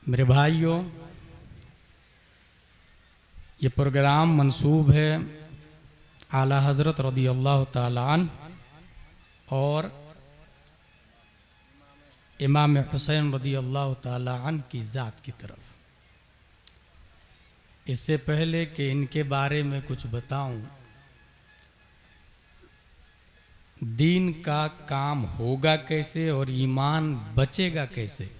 मेरे भाइयों, ये प्रोग्राम मंसूब है आला हज़रत रज़ी अल्लाह ताला अन्हु और इमाम हुसैन रज़ी अल्लाह ताला अन्हु की ज़ात की तरफ। इससे पहले कि इनके बारे में कुछ बताऊं, दीन का काम होगा कैसे और ईमान बचेगा कैसे,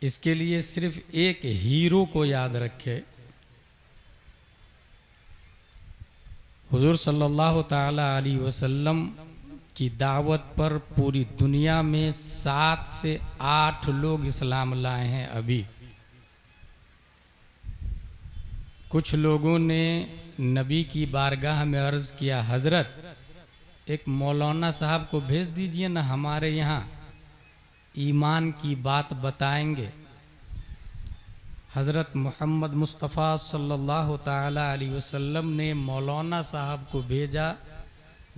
इसके लिए सिर्फ एक हीरो को याद रखे। हुजूर सल्लल्लाहु ताला अलैहि वसल्लम की दावत पर पूरी दुनिया में 7 से 8 लोग इस्लाम लाए हैं। अभी कुछ लोगों ने नबी की बारगाह में अर्ज़ किया, हज़रत एक मौलाना साहब को भेज दीजिए ना, हमारे यहाँ ईमान की बात बताएंगे। हज़रत मोहम्मद मुस्तफ़ा सल्लल्लाहु ताला अलैहि वसल्लम ने मौलाना साहब को भेजा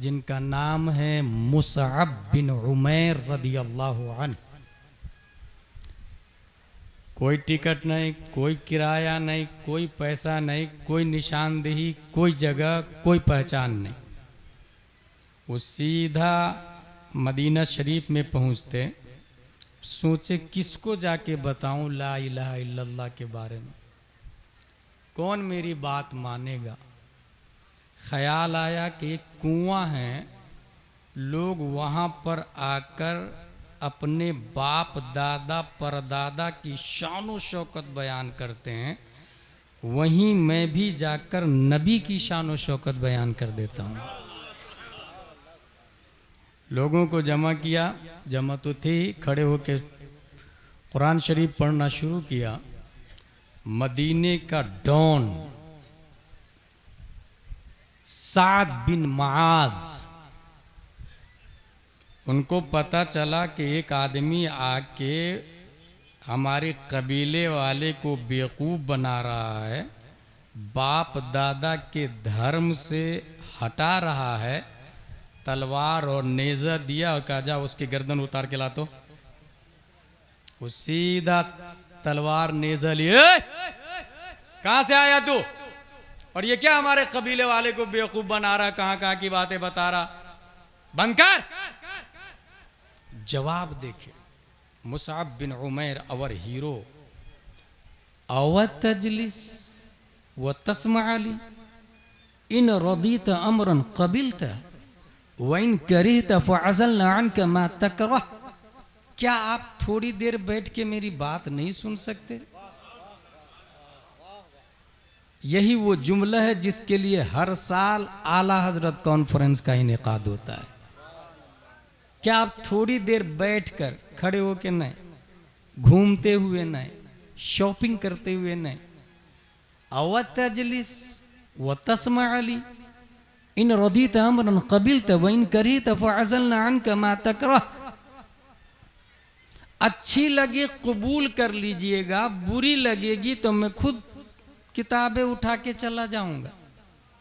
जिनका नाम है मुसअब बिन उमैर रदियल्लाहु अन्हु। कोई टिकट नहीं, कोई किराया नहीं, कोई पैसा नहीं, कोई निशानदेही, कोई जगह, कोई पहचान नहीं। वो सीधा मदीना शरीफ में पहुँचते, सोचे किसको जाके बताऊं ला इलाहा इल्लल्लाह के बारे में, कौन मेरी बात मानेगा। ख्याल आया कि एक कुआं है, लोग वहाँ पर आकर अपने बाप दादा परदादा की शान शौकत बयान करते हैं, वहीं मैं भी जाकर नबी की शान शौकत बयान कर देता हूँ। लोगों को जमा किया, जमा तो थी, खड़े होकर कुरान शरीफ पढ़ना शुरू किया। मदीने का डॉन साद बिन मुआज, उनको पता चला कि एक आदमी आके हमारे कबीले वाले को बेवकूफ़ बना रहा है, बाप दादा के धर्म से हटा रहा है। तलवार और नेज़ा दिया और कहा जा उसकी गर्दन उतार के ला। तो वो सीधा तलवार नेज़ा लिए, कहां से आया तू, और ये क्या हमारे कबीले वाले को बेवकूफ बना रहा, कहां कहां की बातें बता रहा, बंद कर। जवाब देखे मुसअब बिन उमैर अवर हीरो, अव तजलिस व तस्मा अली इन रदीत अमरन कबिलता व इन करिहता फअज़लना अन्का मा तकरह। क्या आप थोड़ी देर बैठ के मेरी बात नहीं सुन सकते? यही वो जुमला है जिसके लिए हर साल आला हजरत कॉन्फ्रेंस का इनेकाद होता है। क्या आप थोड़ी देर बैठकर, खड़े होकर नहीं, घूमते हुए नहीं, शॉपिंग करते हुए नहीं, अव तजलिस व तस्मा अली इन रदीत अमरन कबिलता व इन करिहता फअज़लना अन्का मा तकरह। अच्छी लगे कबूल कर लीजिएगा, बुरी लगेगी तो मैं खुद किताबें उठा के चला जाऊंगा,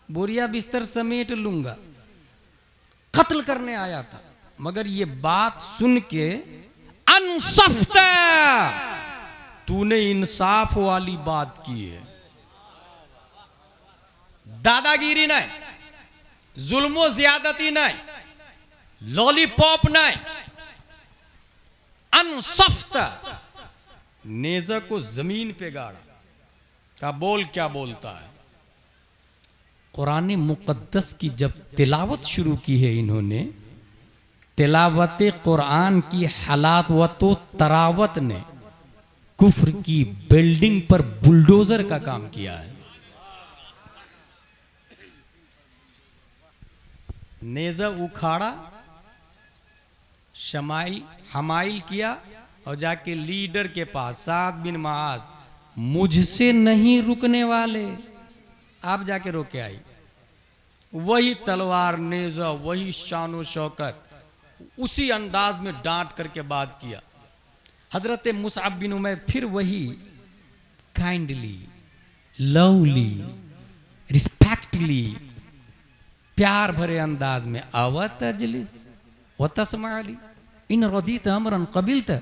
बोरिया बिस्तर समेट लूंगा। कत्ल करने आया था, मगर ये बात सुन के अनसफ्ता, तूने इंसाफ वाली बात की है। दादागिरी नहीं, जुल्मो ज्यादती नहीं, लॉलीपॉप नहीं, अनसफ्ता। नेज़ा को जमीन पे गाड़ा, का बोल क्या बोलता है। कुरान मुक़द्दस की जब तिलावत शुरू की है इन्होंने, तिलावत कुरान की हलावत व तरावत ने कुफ्र की बिल्डिंग पर बुलडोजर का काम किया है। नेज़ा उखाड़ा, शमाइल हमाइल किया और जाके लीडर के पास, साद बिन मुआज, मुझसे नहीं रुकने वाले, आप जाके रोके आई। वही तलवार नेज़ा, वही शानो शौकत, उसी अंदाज में डांट करके बात किया। हजरत मुसअब बिन उमैर फिर वही काइंडली, लवली, रिस्पेक्टली, प्यार भरे अंदाज में, अव तजलिस व तस्मा अली इन रदीत अमरन कबिलता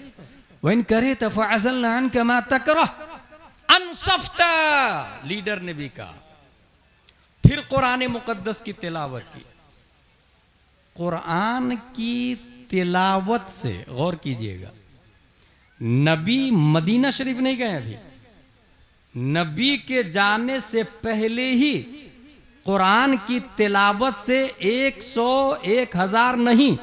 वइन करे तो फअज़लना अन्का मा तकरह अनसफ्ता, लीडर ने भी कहा। फिर कुरान मुकद्दस की तिलावत की। कुरान की तिलावत से गौर कीजिएगा, नबी मदीना शरीफ नहीं गए अभी, नबी के जाने से पहले ही कुरान की तिलावत से 100 1000 नहीं,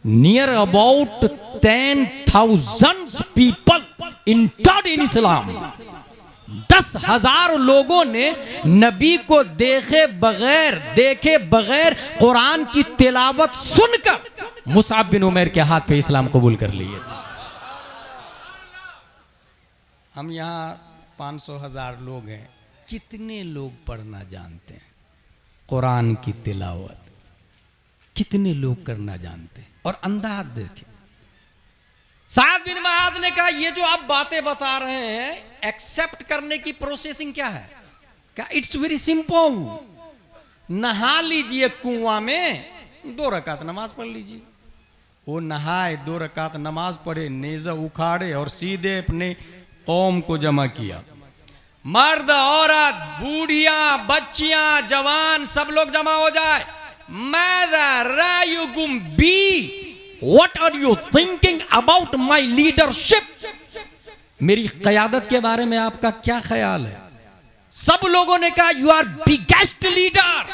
near about 10,000 people entered in Islam. 10,000 लोगों ने नबी को देखे बगैर कुरान की तिलावत सुनकर मुसअब बिन उमैर के हाथ पे इस्लाम कबूल कर लिए थे। हम यहाँ 500,000 लोग हैं, कितने लोग पढ़ना जानते हैं कुरान की तिलावत? कितने लोग करना जानते हैं? और अंदाज देखें, साद बिन मुआज़ ने कहा ये जो आप बातें बता रहे हैं, एक्सेप्ट करने की प्रोसेसिंग क्या है? क्या इट्स वेरी सिंपल, नहा लीजिए कुआं में, 2 रकात नमाज पढ़ लीजिए। वो नहाए, 2 रकात नमाज पढ़े, नेज़ा उखाड़े और सीधे अपने कौम को जमा किया। मर्द, औरत, बूढ़िया, बच्चियां, जवान, सब लोग जमा हो जाए। माज़ा रायुकुम बी, What are you thinking about my leadership? मेरी क़यादत के बारे में आपका क्या ख्याल है? सब लोगों ने कहा यू आर बिगेस्ट लीडर।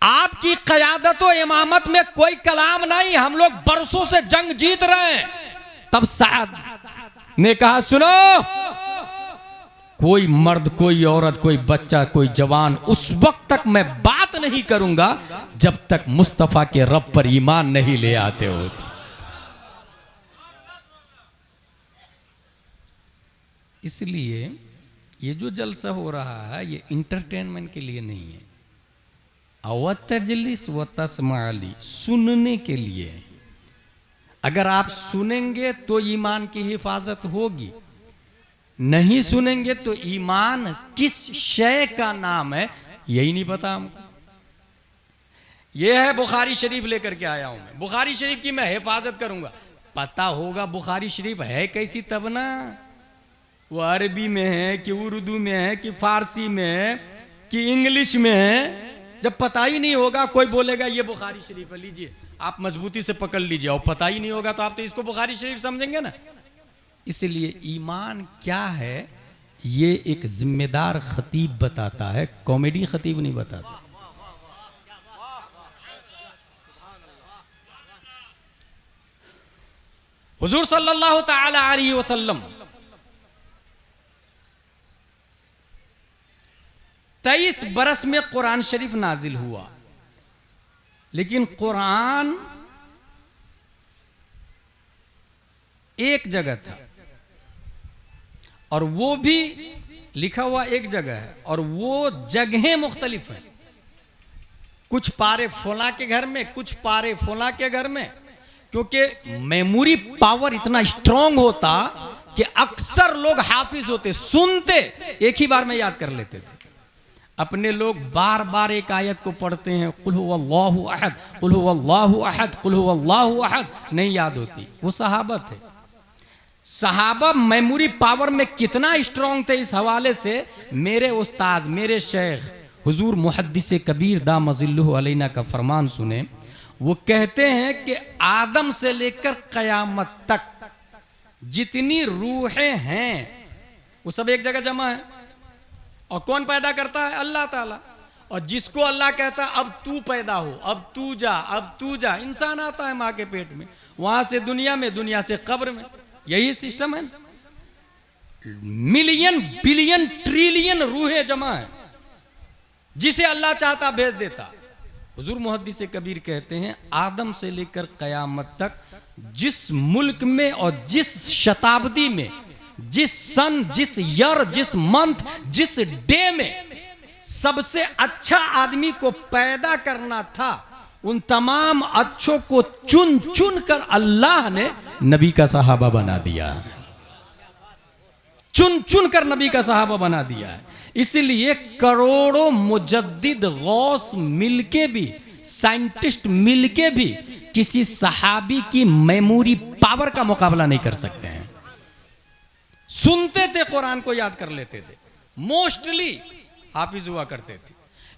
आपकी क़यादत और इमामत में कोई कलाम नहीं, हम लोग बरसों से जंग जीत रहे हैं। तब साद ने कहा सुनो, कोई मर्द, कोई औरत, कोई बच्चा, कोई जवान उस वक्त तक मैं बात नहीं करूंगा जब तक मुस्तफा के रब पर ईमान नहीं ले आते हो। इसलिए ये जो जलसा हो रहा है ये इंटरटेनमेंट के लिए नहीं है, अवतजलिस व तस्माली, सुनने के लिए। अगर आप सुनेंगे तो ईमान की हिफाजत होगी, नहीं सुनेंगे तो ईमान किस शय का नाम है यही नहीं पता हमको। यह है बुखारी शरीफ लेकर के आया हूं मैं, बुखारी शरीफ की मैं हिफाजत करूंगा। पता होगा बुखारी शरीफ है कैसी तब ना, वो अरबी में है कि उर्दू में है कि फारसी में है कि इंग्लिश में है। जब पता ही नहीं होगा, कोई बोलेगा ये बुखारी शरीफ है, लीजिए आप मजबूती से पकड़ लीजिए, और पता ही नहीं होगा तो आप तो इसको बुखारी शरीफ समझेंगे ना। इसलिए ईमान क्या है ये एक जिम्मेदार खतीब बताता है, कॉमेडी खतीब नहीं बताता। हुजूर सल्लल्लाहु ताला अलैहि वसल्लम 23 बरस में कुरान शरीफ नाजिल हुआ, लेकिन कुरान एक जगह था और वो भी लिखा हुआ एक जगह है, और वो जगहें मुख्तलिफ है। कुछ पारे फला के घर में, कुछ पारे फला के घर में, क्योंकि मेमोरी पावर इतना स्ट्रांग होता कि अक्सर लोग हाफिज होते, सुनते एक ही बार में याद कर लेते थे। अपने लोग बार बार एक आयत को पढ़ते हैं, कुल हुवल्लाहु अहद, कुल हुवल्लाहु अहद, कुल हुवल्लाहु अहद, नहीं याद होती। वो सहाबा थे, सहाबा मेमोरी पावर में कितना स्ट्रांग थे, इस हवाले से मेरे उस्ताद, मेरे शेख हुजूर मुहद्दिस कबीर दामजिल्लुहु अलैना का फरमान सुने। वो कहते हैं कि आदम से लेकर क़यामत तक जितनी रूहें हैं वो सब एक जगह जमा है। और कौन पैदा करता है? अल्लाह ताला। और जिसको अल्लाह कहता है अब तू पैदा हो, अब तू जा, अब तू जा, इंसान आता है माँ के पेट में, वहां से दुनिया में, दुनिया से कब्र में, यही सिस्टम है। मिलियन बिलियन ट्रिलियन रूहें जमा है, जिसे अल्लाह चाहता भेज देता। हुजूर मुहद्दिस कबीर कहते हैं आदम से लेकर क़यामत तक जिस मुल्क में और जिस शताब्दी में, जिस सन, जिस ईयर, जिस मंथ, जिस डे में सबसे अच्छा आदमी को पैदा करना था, उन तमाम अच्छों को चुन चुन कर अल्लाह ने नबी का सहाबा बना दिया है, चुन चुन कर नबी का सहाबा बना दिया है। इसलिए करोड़ों मुजद्दिद गौस मिलके भी साइंटिस्ट मिलके भी किसी सहाबी की मेमोरी पावर का मुकाबला नहीं कर सकते हैं। सुनते थे, कुरान को याद कर लेते थे, मोस्टली हाफिज हुआ करते थे।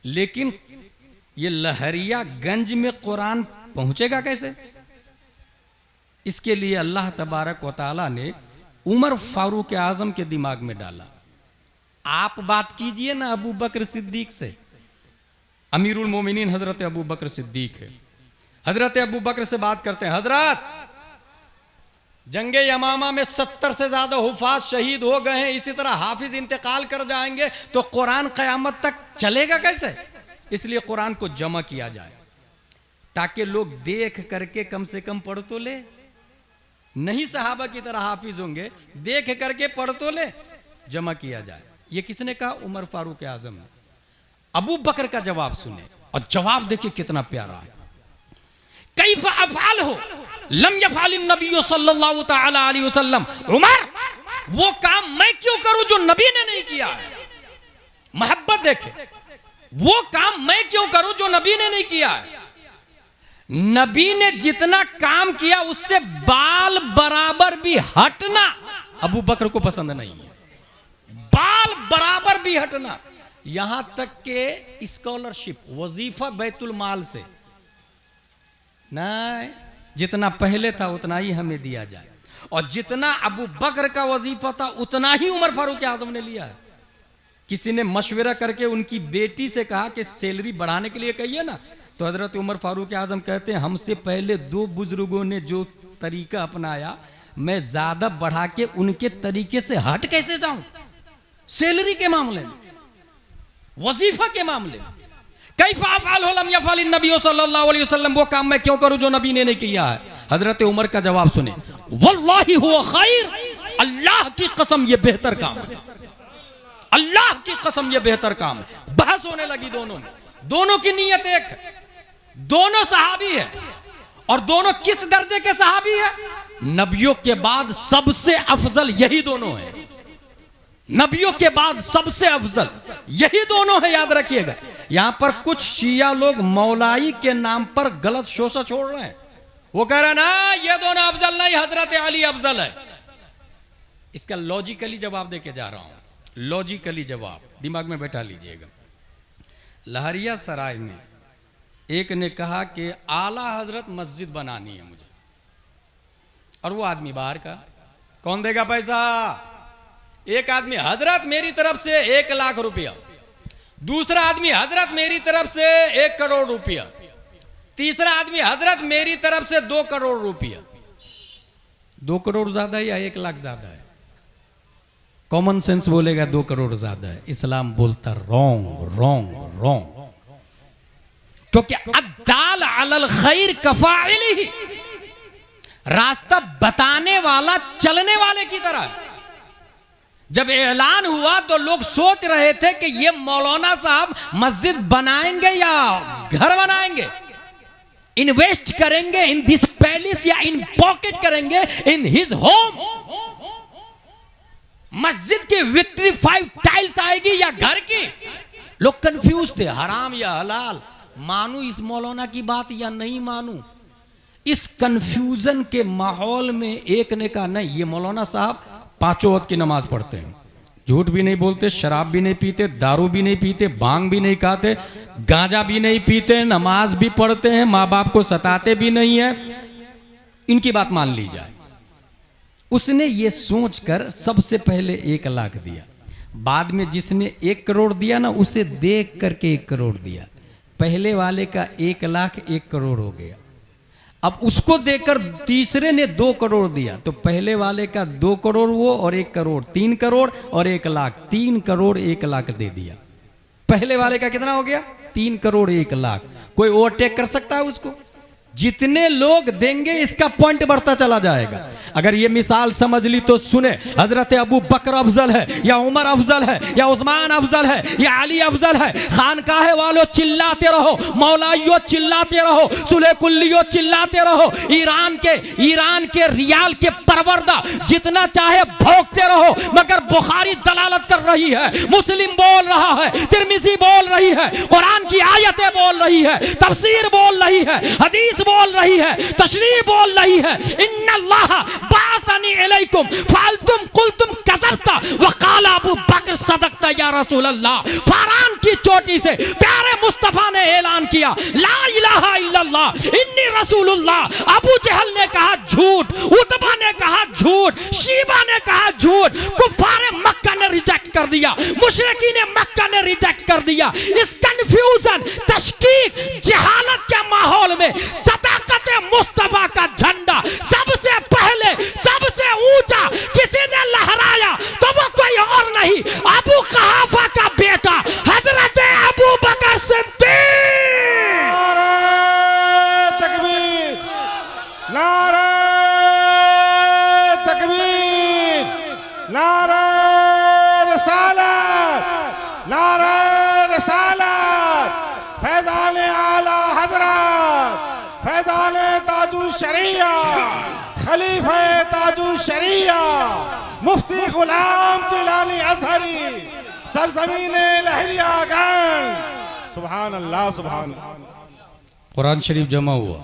लेकिन ये लहरियागंज में कुरान पहुंचेगा कैसे? इसके लिए अल्लाह तबारक व तआला ने उमर फारूक आजम के दिमाग में डाला। आप बात कीजिए ना अबू बकर सिद्दीक से। अमीरुल मोमिनीन हजरत अबू बकर सिद्दीक है। हजरत अबू बकर से बात करते हैं, हजरत जंगे यमामा में 70 से ज्यादा हुफाज शहीद हो गए हैं, इसी तरह हाफिज इंतकाल कर जाएंगे तो कुरान कयामत तक चलेगा कैसे? इसलिए कुरान को जमा किया जाए ताकि लोग देख करके कम से कम पढ़ तो ले। नहीं सहाबा की तरह हाफिज होंगे, देख करके पढ़ तो ले। जमा किया जाए। ये किसने कहा? उमर फारूक आजम ने। अबू बकर का जवाब सुने, और जवाब देखिए कितना प्यारा है। कैफ अफ़अल हो लम यफ़अल नबी सल्लल्लाहु तआला अलैहि वसल्लम। उमर, वो काम मैं क्यों करूं जो नबी ने नहीं किया है? मोहब्बत देखे, वो काम मैं क्यों करूं जो नबी ने नहीं किया है? नबी ने जितना काम किया उससे बाल बराबर भी हटना अबू बकर को पसंद नहीं है। बाल बराबर भी हटना, यहां तक के स्कॉलरशिप वजीफा बैतुल माल से नहीं, जितना पहले था उतना ही हमें दिया जाए। और जितना अबू बकर का वजीफा था उतना ही उमर फारूक आजम ने लिया है। किसी ने मशवरा करके उनकी बेटी से कहा कि सैलरी बढ़ाने के लिए कहिए ना, तो हजरत उमर फारूक आजम कहते हैं हमसे पहले 2 बुजुर्गों ने जो तरीका अपनाया, मैं ज्यादा बढ़ा के उनके तरीके से हट कैसे जाऊं? सैलरी के मामले में, वजीफा के मामले में। कैफ अफ़अल लम यफ़अल नबी सल्लल्लाहु अलैहि वसल्लम, वो काम मैं क्यों करूं जो नबी ने नहीं किया है? हजरत उमर का जवाब सुने, वल्लाहि हुवा खैर, अल्लाह की कसम ये बेहतर काम है, अल्लाह की कसम ये बेहतर काम है। बहस होने लगी दोनों में। दोनों की नीयत एक है, दोनों सहाबी है। और दोनों किस दर्जे के सहाबी है? नबियों के बाद सबसे अफजल यही दोनों है। नबियों के बाद सबसे अफजल यही दोनों है, याद रखिएगा। यहां पर कुछ शिया लोग मौलाई के नाम पर गलत शोषा छोड़ रहे हैं। वो कह रहे हैं ना ये दोनों अफजल नहीं, हजरत अली अफजल है। इसका लॉजिकली जवाब देके जा रहा हूं। लॉजिकली जवाब दिमाग में बैठा लीजिएगा। लहरिया सराय में एक ने कहा कि आला हजरत मस्जिद बनानी है मुझे, और वो आदमी बाहर का, कौन देगा पैसा? एक आदमी हजरत मेरी तरफ से 1 लाख रुपया, दूसरा आदमी हजरत मेरी तरफ से 1 करोड़ रुपया, तीसरा आदमी हजरत मेरी तरफ से 2 करोड़ रुपया। 2 करोड़ ज्यादा है या 1 लाख ज्यादा है? कॉमन सेंस बोलेगा 2 करोड़ ज्यादा है। इस्लाम बोलता रॉन्ग रॉन्ग रॉन्ग, क्योंकि अद्दाल अलल खैर कफाइलिही, रास्ता बताने वाला चलने वाले की तरह। जब ऐलान हुआ तो लोग सोच रहे थे कि ये मौलाना साहब मस्जिद बनाएंगे या घर बनाएंगे, इन्वेस्ट करेंगे इन दिस पैलेस या इन पॉकेट करेंगे इन हिज होम। मस्जिद की विक्ट्रीफाइड टाइल्स आएगी या घर की? लोग कंफ्यूज थे, हराम या हलाल, मानू इस मौलाना की बात या नहीं मानू। इस कंफ्यूजन के माहौल में एक ने कहा नहीं, ये मौलाना साहब 5 वक्त की नमाज पढ़ते हैं, झूठ भी नहीं बोलते, शराब भी नहीं पीते, दारू भी नहीं पीते, भांग भी नहीं खाते, गांजा भी नहीं पीते, नमाज भी पढ़ते हैं, माँ बाप को सताते भी नहीं है, इनकी बात मान ली जाए। उसने ये सोचकर सबसे पहले 1 लाख दिया, बाद में जिसने 1 करोड़ दिया ना उसे देख करके 1 करोड़ दिया। पहले वाले का 1 लाख 1 करोड़ हो गया। अब उसको देकर तीसरे ने 2 करोड़ दिया, तो पहले वाले का 2 करोड़ वो और 1 करोड़ 3 करोड़ और 1 लाख 3 करोड़ 1 लाख दे दिया। पहले वाले का कितना हो गया? 3 करोड़ 1 लाख। कोई ओवरटेक कर सकता है उसको? जितने लोग देंगे इसका पॉइंट बढ़ता चला जाएगा। अगर ये मिसाल समझ ली तो सुने, हजरत अबू बकर अफजल है या उमर अफजल है या उस्मान अफजल है या अली अफजल है, खानकाहे वालों चिल्लाते रहो, मौलाइयों चिल्लाते रहो, सुले कुल्लियों चिल्लाते रहो, ईरान के रियाल के परवरदा जितना चाहे भोंकते रहो, मगर बुखारी दलालत कर रही है, मुस्लिम बोल रहा है, तिरमिजी बोल रही है, कुरान की आयतें बोल रही है, तफसीर बोल रही है, हदीस बोल रही है, तशरीह बोल रही है। इन्नल्लाह बासनी अलैकुम फालतुम कुलतुम कज़बता वक़ाल अबू बकर सदक़ता या रसूल अल्लाह। फरान की चोटी से प्यारे मुस्तफा ने ऐलान किया, ला इलाहा इल्लल्लाह इन्नी रसूलुल्लाह। अबू जहल ने कहा झूठ, उतबा ने कहा झूठ, शीबा ने कहा झूठ, कुफारे मक्का ने रिजेक्ट कर दिया, मुशरिकीन मक्का ने रिजेक्ट कर दिया। इस कंफ्यूजन, तशकीक, जहालत के माहौल में सदाकत मुस्तफा का झंडा सबसे पहले, सबसे ऊंचा किसी ने लहराया तो वो कोई और नहीं, अबू कहाफा का बेटा हजरत अबू बकर सिद्दीक। नारे तकबीर, नारे तकबीर, नारे रिसालत, नारे रिसालत, फैज़ाने आला हजरत, फैज़ाने ताजु शरिया, खलीफा ताजु शरिया, मुफ्ती गुलाम जिलानी अज़हरी, सरज़मीने लहरियागंज। सुभान अल्लाह, सुभान अल्लाह। कुरान शरीफ जमा हुआ,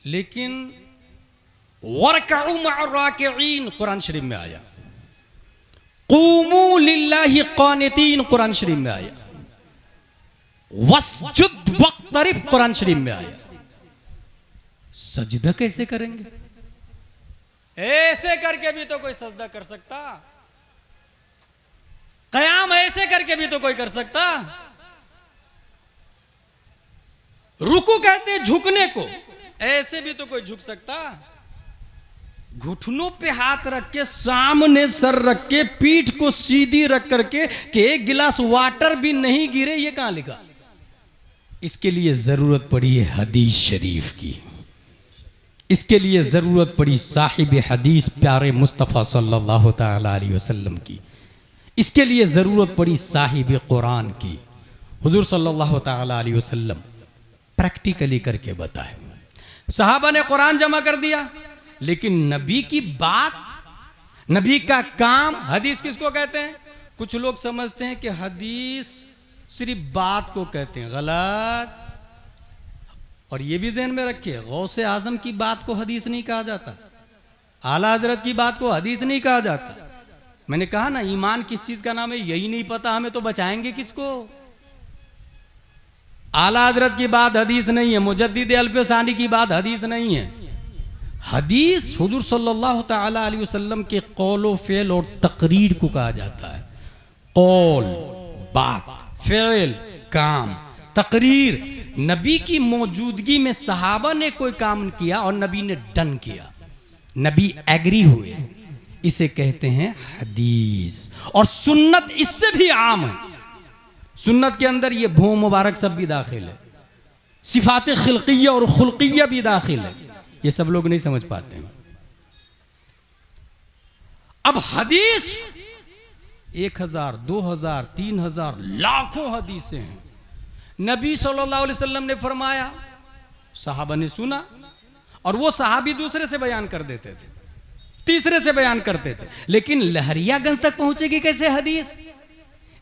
लेकिन वरकऊ मअर्राकिईन कुरान शरीफ में आया, क़ूमू लिल्लाहि क़ानितीन कुरान शरीफ में आया, वस्जुद वक़्तरिब कुरान शरीफ में आया। सजदा कैसे करेंगे? ऐसे करके भी तो कोई सजदा कर सकता, कयाम ऐसे करके भी तो कोई कर सकता। रुकू कहते झुकने को, ऐसे भी तो कोई झुक सकता। घुटनों पे हाथ रख के, सामने सर रख के, पीठ को सीधी रख करके कि एक गिलास वाटर भी नहीं गिरे, ये कहां लिखा? इसके लिए जरूरत पड़ी है हदीस शरीफ की, इसके लिए जरूरत पड़ी साहिब हदीस प्यारे मुस्तफ़ा सल्लल्लाहु तआला अलैहि वसल्लम की, इसके लिए जरूरत पड़ी साहिब कुरान की। हुजूर सल्लल्लाहु तआला अलैहि वसल्लम प्रैक्टिकली करके बताए। सहाबा ने कुरान जमा कर दिया, लेकिन नबी की बात, नबी का काम, हदीस किसको कहते हैं? कुछ लोग समझते हैं कि हदीस सिर्फ बात को कहते हैं, गलत। और ये भी ज़हन में रखिए, गौसे आजम की बात को हदीस नहीं कहा जाता, आला हजरत की बात को हदीस नहीं कहा जाता। मैंने कहा ना, ईमान किस चीज का नाम है यही नहीं पता हमें, तो बचाएंगे किसको? आला हजरत की बात हदीस नहीं है, मुजद्दिद अल्फ़ सानी की बात हदीस नहीं है। हदीस हुजूर सल्लल्लाहु तआला अलैहि वसल्लम के कौल फ़ेल और तकरीर को कहा जाता है। कौल बात, फ़ेल काम, तकरीर। नबी की मौजूदगी में सहाबा ने कोई काम किया और नबी ने डन किया, नबी एग्री हुए, इसे कहते हैं हदीस। और सुन्नत इससे भी आम है। सुन्नत के अंदर ये भूम मुबारक सब भी दाखिल है, सिफात खिल्किया और खुल्किया भी दाखिल है, ये सब लोग नहीं समझ पाते हैं। अब हदीस 1000, 2000, 3000 लाखों हदीसें हैं। नबी सल्लल्लाहु अलैहि वसल्लम ने फरमाया, सहाबा ने सुना, और वो सहाबी दूसरे से बयान कर देते थे, तीसरे से बयान करते थे, लेकिन लहरियागंज तक पहुंचेगी कैसे हदीस?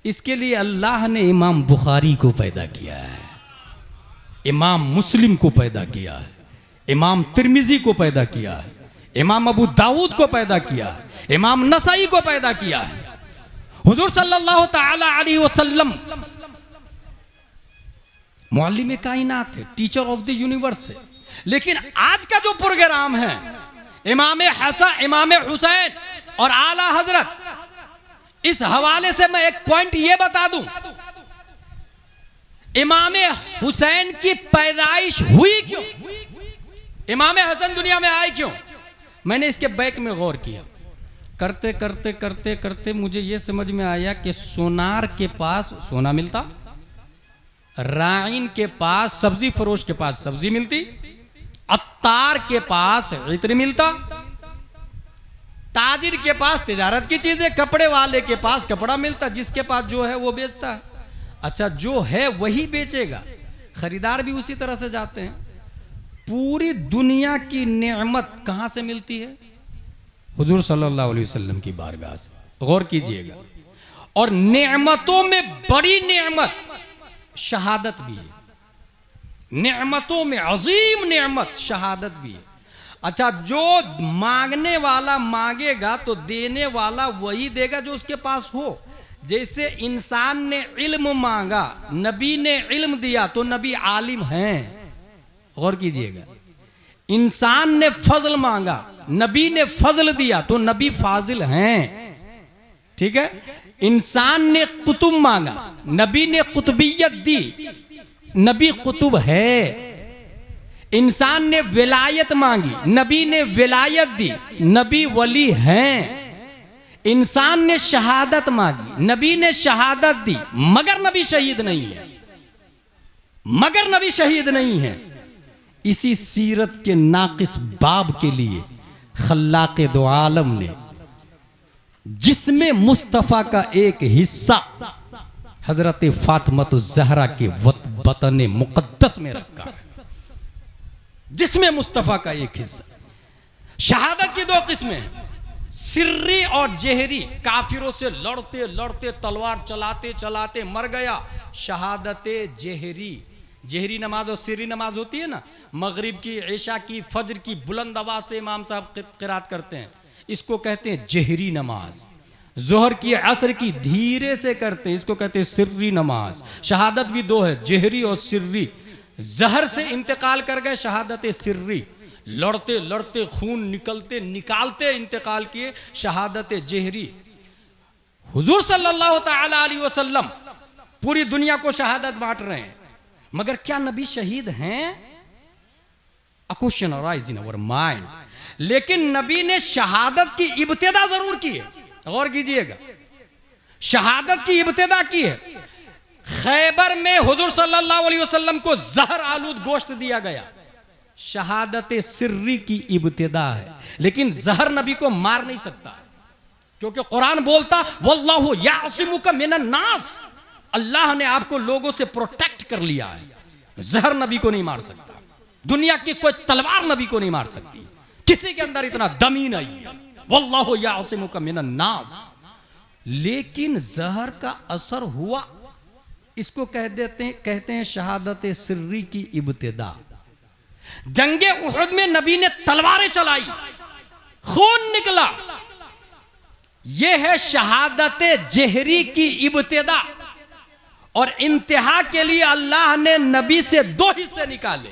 इसके लिए अल्लाह ने इमाम बुखारी को पैदा किया है, इमाम मुस्लिम को पैदा किया है, इमाम तिरमिजी को पैदा किया है, इमाम अबू दाऊद को पैदा किया है, इमाम नसाई को पैदा किया है। हुजूर सल्लल्लाहु तआला अलैहि वसल्लम मुअल्लिम कायनात है, टीचर ऑफ द यूनिवर्स है। लेकिन आज का जो प्रोग्राम है, इमाम हसन, इमाम हुसैन और आला हजरत, इस हवाले से मैं एक पॉइंट ये बता दूं, इमाम हुसैन की पैदाइश हुई क्यों, इमाम हसन दुनिया में आए क्यों? मैंने इसके बैक में गौर किया, करते करते करते करते मुझे यह समझ में आया कि सोनार के पास सोना मिलता, राइन के पास, सब्जी फरोश के पास सब्जी मिलती, अत्तार के पास इत्र मिलता, ताजिर के पास तिजारत की चीजें, कपड़े वाले के पास कपड़ा मिलता, जिसके पास जो है वो बेचता है। अच्छा, जो है वही बेचेगा, खरीदार भी उसी तरह से जाते हैं। पूरी दुनिया की नेमत कहां से मिलती है? हुजूर सल्लल्लाहु अलैहि वसल्लम की बारगाह से। गौर कीजिएगा। और नेमतों में बड़ी नेमत शहादत भी है। नेमतों में अजीम नेमत शहादत भी है। अच्छा, जो मांगने वाला मांगेगा तो देने वाला वही देगा जो उसके पास हो। जैसे इंसान ने इल्म मांगा, नबी ने इल्म दिया तो नबी आलिम हैं। गौर कीजिएगा। इंसान ने फजल मांगा, नबी ने फजल दिया तो नबी फाजिल हैं। ठीक है। इंसान ने कुतुब मांगा, नबी ने कुतुबियत दी, नबी कुतुब है। इंसान ने विलायत मांगी, नबी ने विलायत दी, नबी वली हैं। इंसान ने शहादत मांगी, नबी ने शहादत दी, मगर नबी शहीद नहीं है, मगर नबी शहीद नहीं है। इसी सीरत के नाकिस बाब के लिए खल्लाक़े दो आलम ने जिसमें मुस्तफ़ा का एक हिस्सा हजरत फातिमा ज़हरा के वतन मुक़द्दस में रखा है, जिसमें मुस्तफ़ा का एक हिस्सा। शहादत की 2 किस्में हैं, सिर्री और जहरी। काफिरों से लड़ते लड़ते तलवार चलाते चलाते मर गया, शहादत जहरी। जहरी नमाज और सिर्री नमाज होती है ना, मगरिब की, इशा की, फज्र की बुलंद आवाज से इमाम साहब क़िरात करते हैं, इसको कहते हैं जहरी नमाज। जोहर की, असर की धीरे से करते हैं, इसको कहते हैं सिर्री नमाज। शहादत भी 2 है, जहरी और सिर्री। जहर से इंतकाल कर गए, शहादत सिर्री। लड़ते लड़ते खून निकलते निकालते इंतकाल किए, शहादत जहरी। हुजूर सल्लल्लाहु तआला अलैहि वसल्लम पूरी दुनिया को शहादत बांट रहे हैं, मगर क्या नबी शहीद हैं? A question arise in our mind। लेकिन नबी ने शहादत की इब्तिदा जरूर की है। गौर कीजिएगा, शहादत की इब्तिदा की है। खैबर में हुजूर सल्लल्लाहु अलैहि वसल्लम को जहर आलूद गोश्त दिया गया, शहादत सिर्री की इब्तिदा है। लेकिन जहर नबी को मार नहीं सकता, क्योंकि कुरान बोलता वल्लाहु यासिमुका मिनन नास, अल्लाह ने आपको लोगों से प्रोटेक्ट कर लिया है। जहर नबी को नहीं मार सकता, दुनिया की कोई तलवार नबी को नहीं मार सकती, किसी के अंदर इतना दम ही नहीं है। वल्लाहु यासिमुका मिनन नास। लेकिन जहर का असर हुआ, इसको कहते हैं शहादत सिर्री की इब्तिदा। जंगे उहद में नबी ने तलवारें चलाई, खून निकला, यह है शहादत जहरी की इब्तिदा। और इंतहा के लिए अल्लाह ने नबी से 2 हिस्से निकाले,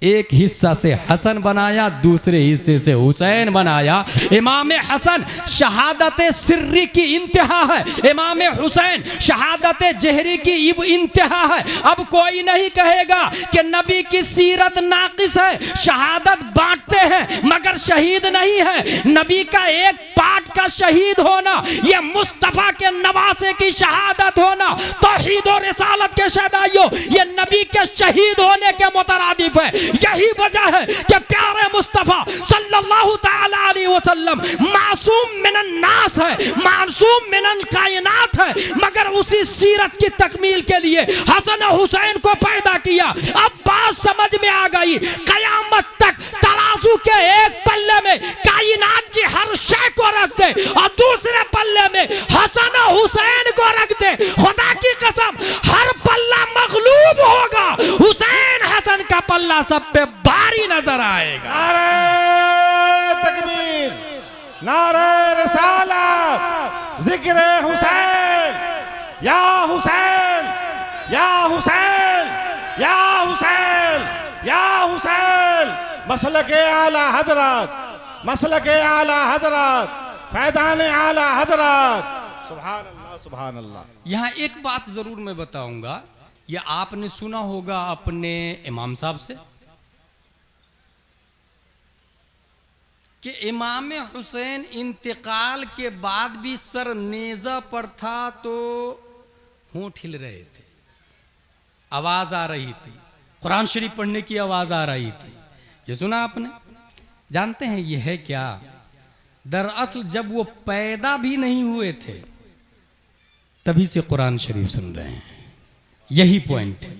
एक हिस्सा से हसन बनाया, दूसरे हिस्से से हुसैन बनाया। इमाम हसन शहादत सिर्री की इंतहा है, इमाम हुसैन शहादत जहरी की इंतहा है। अब कोई नहीं कहेगा कि नबी की सीरत नाकिस है, शहादत बांटते हैं मगर शहीद नहीं है। नबी का एक पार्ट का शहीद होना, यह मुस्तफ़ा के नवासे की शहादत होना, तौहीद और रिसालत के शहदाइयों, यह नबी के शहीद होने के मुतरादिफ है। यही वजह है कि प्यारे मुस्तफा सल्लल्लाहु तआला अलैहि वसल्लम मासूम मिनन नास है, मासूम मिनन कायनात है, मगर उसी सीरत की तकमील के लिए हसन हुसैन को पैदा किया। अब बात समझ में आ गई, कयामत तक तराजू के एक पल्ले में कायनात की हर शय को रख दे और दूसरे पल्ले में हसन हुसैन को रख दे, खुदा की कसम हर पल्ला मगलूब होगा, हुसैन हसन का पल्ला सब पे भारी नजर आएगा। नारे तकबीर, नारे रिसालत, जिक्र हुसैन, या हुसैन, या हुसैन, या हुसैन, या हुसैन। मसलके आला हजरत, मसलके आला हजरत, फैज़ान आला हजरत। सुभान अल्लाह, सुभान अल्लाह। यहाँ एक बात जरूर मैं बताऊंगा, यह आपने सुना होगा अपने इमाम साहब से कि इमाम हुसैन इंतकाल के बाद भी सर नेज़ा पर था तो होंठ हिल रहे थे। आवाज आ रही थी, कुरान शरीफ पढ़ने की आवाज आ रही थी। ये सुना आपने? जानते हैं ये है क्या? दरअसल जब वो पैदा भी नहीं हुए थे तभी से कुरान शरीफ सुन रहे हैं। यही पॉइंट है,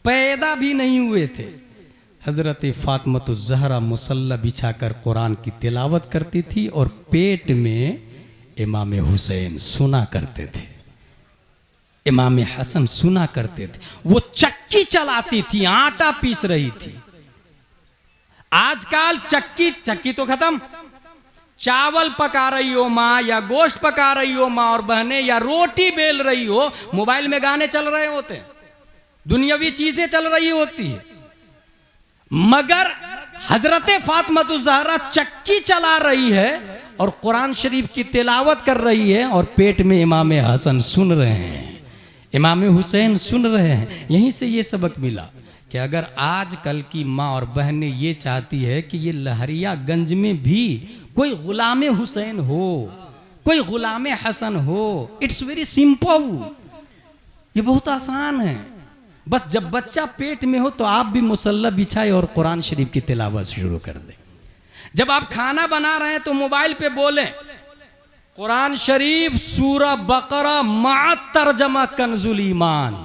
पैदा भी नहीं हुए थे। हजरत फातिमा ज़हरा मुसल्ला बिछाकर कुरान की तिलावत करती थी और पेट में इमाम हुसैन सुना करते थे, इमाम हसन सुना करते थे। वो चक्की चलाती थी, आटा पीस रही थी। आजकल चक्की तो खत्म, चावल पका रही हो माँ या गोश्त पका रही हो माँ और बहनें, या रोटी बेल रही हो, मोबाइल में गाने चल रहे होते हैं, दुनियावी चीजें चल रही होती है। मगर हजरत फातिमा ज़हरा चक्की चला रही है और कुरान शरीफ की तिलावत कर रही है और पेट में इमाम हसन सुन रहे हैं, इमाम हुसैन सुन रहे हैं। यहीं से ये सबक मिला कि अगर आजकल की माँ और बहनें ये चाहती है कि ये लहरियागंज में भी कोई गुलाम हुसैन हो, कोई गुलाम हसन हो, इट्स वेरी सिंपल, ये बहुत आसान है। बस जब बच्चा पेट में हो तो आप भी मुसल्ला बिछाए और कुरान शरीफ की तिलावत शुरू कर दें। जब आप खाना बना रहे हैं तो मोबाइल पे बोलें कुरान शरीफ सूरा बकरा मा तर्जमा कंजुल ईमान।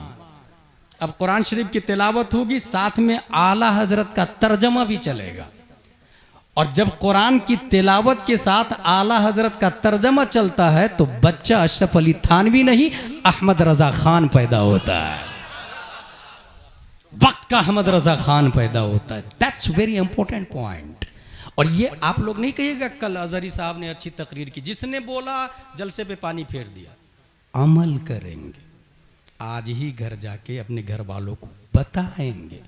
अब कुरान शरीफ की तिलावत होगी, साथ में आला हजरत का तर्जमा भी चलेगा। और जब कुरान की तिलावत के साथ आला हजरत का तर्जमा चलता है तो बच्चा अशरफ अली थानवी नहीं, अहमद रजा खान पैदा होता है, वक्त का अहमद रजा खान पैदा होता है। That's very important point. और ये आप लोग नहीं कहिएगा कल अजहरी साहब ने अच्छी तकरीर की, जिसने बोला जलसे पे पानी फेर दिया। अमल करेंगे, आज ही घर जाके अपने घर वालों को बताएंगे।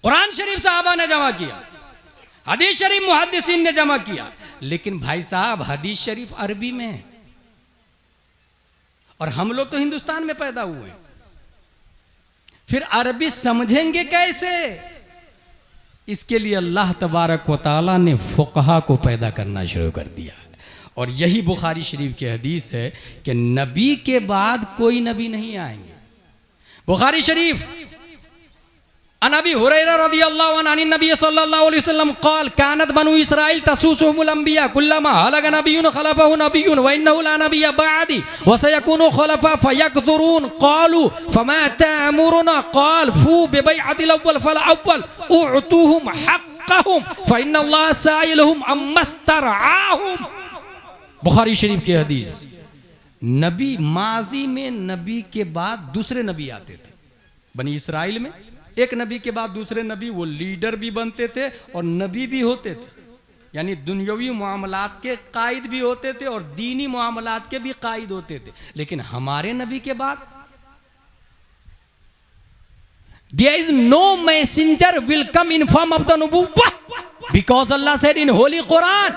कुरान शरीफ साहबा ने जमा किया, हदीस शरीफ मुहद्दिसीन ने जमा किया, लेकिन भाई साहब हदीस शरीफ अरबी में है और हम लोग तो हिंदुस्तान में पैदा हुए, फिर अरबी समझेंगे कैसे? इसके लिए अल्लाह तबारक व तआला ने फुक़हा को पैदा करना शुरू कर दिया। और यही बुखारी शरीफ की हदीस है कि नबी के बाद कोई नबी नहीं आएंगे। बुखारी शरीफ अन अबी हुरैरा रज़ियल्लाहु अन्हु अन नबी सल्लल्लाहु अलैहि वसल्लम क़ाल कानत बनु इस्राईल तसूसुहुमुल अंबिया कुल्लमा हलक नबियुन खलफहु नबियुन व इन्नहु ला नबिय्य बअदी व सयकुनु खलफा फयकथुरून क़ालू फमा तअमुरुना क़ाल फू बिबैअतिल अव्वल फल अव्वल उअतूहुम हक़्क़हुम फइन्नल्लाह साइलुहुम अम्मस्तरआहुम। बुखारी शरीफ की हदीस। नबी माजी में नबी के बाद दूसरे नबी आते थे बनी इस्राइल में, एक नबी के बाद दूसरे नबी, वो लीडर भी बनते थे और नबी भी होते थे, यानी दुनियावी मामलात के कायद भी होते थे और दीनी मामलात के भी कायद होते थे। लेकिन हमारे नबी के बाद there is no messenger will come in form of the nubuwwah because Allah said in Holy Quran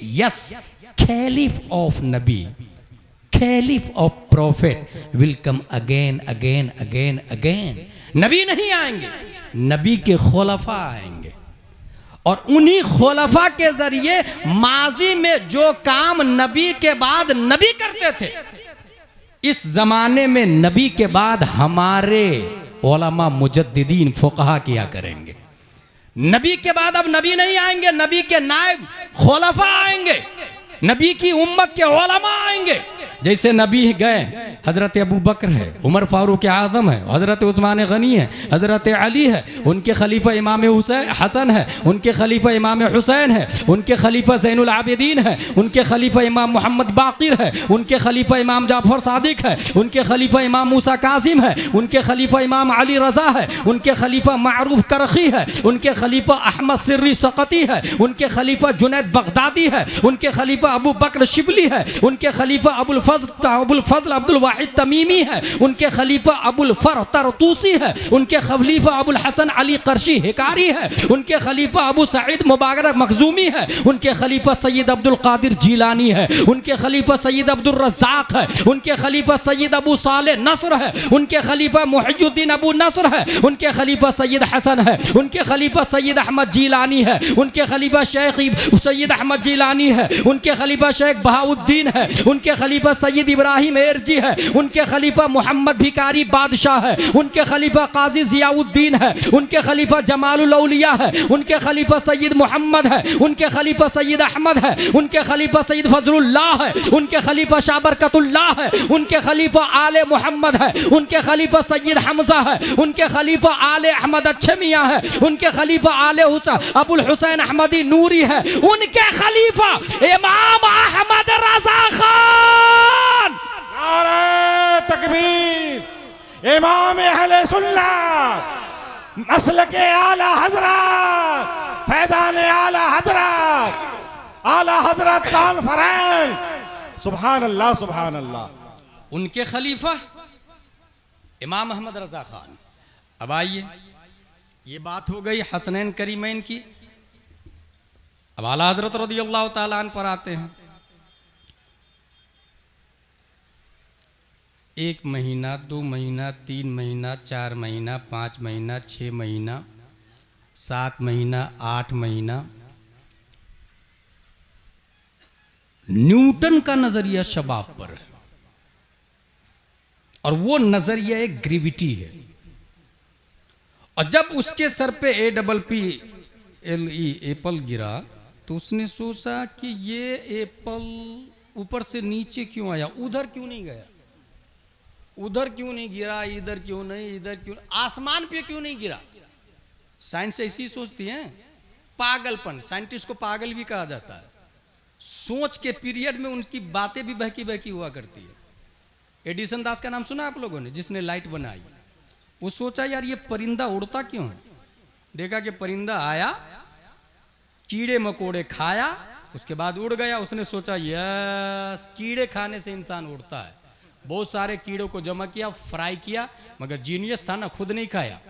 Yes, caliph of Nabi, caliph of prophet will come again. नबी नहीं आएंगे, नबी के खुलफा आएंगे और उन्हीं खुलफा के जरिए माजी में जो काम नबी के बाद नबी करते थे, इस जमाने में नबी के बाद हमारे उलमा मुजद्दिदीन फुक़हा किया करेंगे। नबी के बाद अब नबी नहीं आएंगे, नबी के नायब खुलफा आएंगे, नबी की उम्मत के उलमा आएंगे। जैसे नबी गए, हजरत अबू बकर है, उमर फारूक आज़म है, हजरत उस्मान गनी है, हजरत अली है, उनके खलीफा इमाम हुसैन हसन है, उनके खलीफा इमाम हुसैन है, उनके खलीफा ज़ैनुल आबिदीन है, उनके खलीफा इमाम मोहम्मद बाक़िर है, उनके खलीफा इमाम जाफ़र सादिक है, उनके खलीफा इमाम मूसा कासिम है, उनके खलीफा इमाम अली रज़ा है, उनके खलीफा मारूफ करखी है, उनके खलीफा अहमद सिर्री सकती है, उनके खलीफा जुनैद बगदादी है, उनके खलीफा अबू बकर शिबली है, उनके खलीफा अबुल फज़ल अब्दुल वाहिद तमीमी है, उनके खलीफा अबुल फरह तरतूसी है, उनके खलीफा अबुल हसन अली कर्शी हिकारी है, उनके खलीफा अबू सईद मुबारक मखजूमी है, उनके खलीफा सैयद अब्दुल कादिर जीलानी है, उनके खलीफा सैयद अब्दुल रज़्ज़ाक है, उनके खलीफा सैयद अबू साले नस्र है, उनके खलीफा मुहियुद्दीन अबू नस्र है, उनके खलीफा सैयद हसन है, उनके खलीफा सैयद अहमद जीलानी है, उनके खलीफा शेख सैयद अहमद जीलानी है, उनके खलीफा शेख बहाउद्दीन है, उनके खलीफा सैयद इब्राहिम एरजी है, उनके खलीफा मोहम्मद भिकारी बादशाह है, उनके खलीफा काजी जियाउद्दीन है, उनके खलीफा जमालुल औलिया है, उनके खलीफा सैयद मोहम्मद है, उनके खलीफा सैयद अहमद है, उनके खलीफा सैयद फजलुल्लाह है, उनके खलीफा शाह बरकतुल्लाह है, उनके खलीफा आले मोहम्मद है, उनके खलीफा सैयद हमजा है, उनके खलीफा आले अहमद अच्छे मियाँ है, उनके खलीफा आले अबुल हुसैन अहमदी नूरी है, उनके खलीफा इमाम अहमद रजा खान। नारे तकबीर, इमाम अहले सुन्नत, मसलके आला हजरत, फैजान आला हजरत, आला हजरत कॉन्फ्रेंस, सुभान अल्लाह सुभान अल्लाह। उनके खलीफा इमाम अहमद रजा खान। अब आइए, ये बात हो गई हसनैन करीमैन की। अब आला हजरत रज़ियल्लाहु ताला अन्हु पर आते हैं। 1 महीना, 2 महीना, 3 महीना, 4 महीना, 5 महीना, 6 महीना, 7 महीना, 8 महीना। न्यूटन का नजरिया शबाब पर है, और वो नजरिया एक ग्रेविटी है। और जब उसके सर पे APPLE एप्पल गिरा तो उसने सोचा कि ये एप्पल ऊपर से नीचे क्यों आया, उधर क्यों नहीं गया, उधर क्यों नहीं गिरा, इधर क्यों नहीं, इधर क्यों, आसमान पे क्यों नहीं गिरा। साइंस ऐसी सोचती है, पागलपन। साइंटिस्ट को पागल भी कहा जाता है। सोच के पीरियड में उनकी बातें भी बहकी बहकी हुआ करती है। एडिसन दास का नाम सुना आप लोगों ने, जिसने लाइट बनाई। वो सोचा यार ये परिंदा उड़ता क्यों है, देखा कि परिंदा आया, कीड़े मकोड़े खाया, उसके बाद उड़ गया। उसने सोचा यस, कीड़े खाने से इंसान उड़ता है। बहुत सारे कीड़ों को जमा किया, फ्राई किया, मगर जीनियस था ना, खुद नहीं खाया,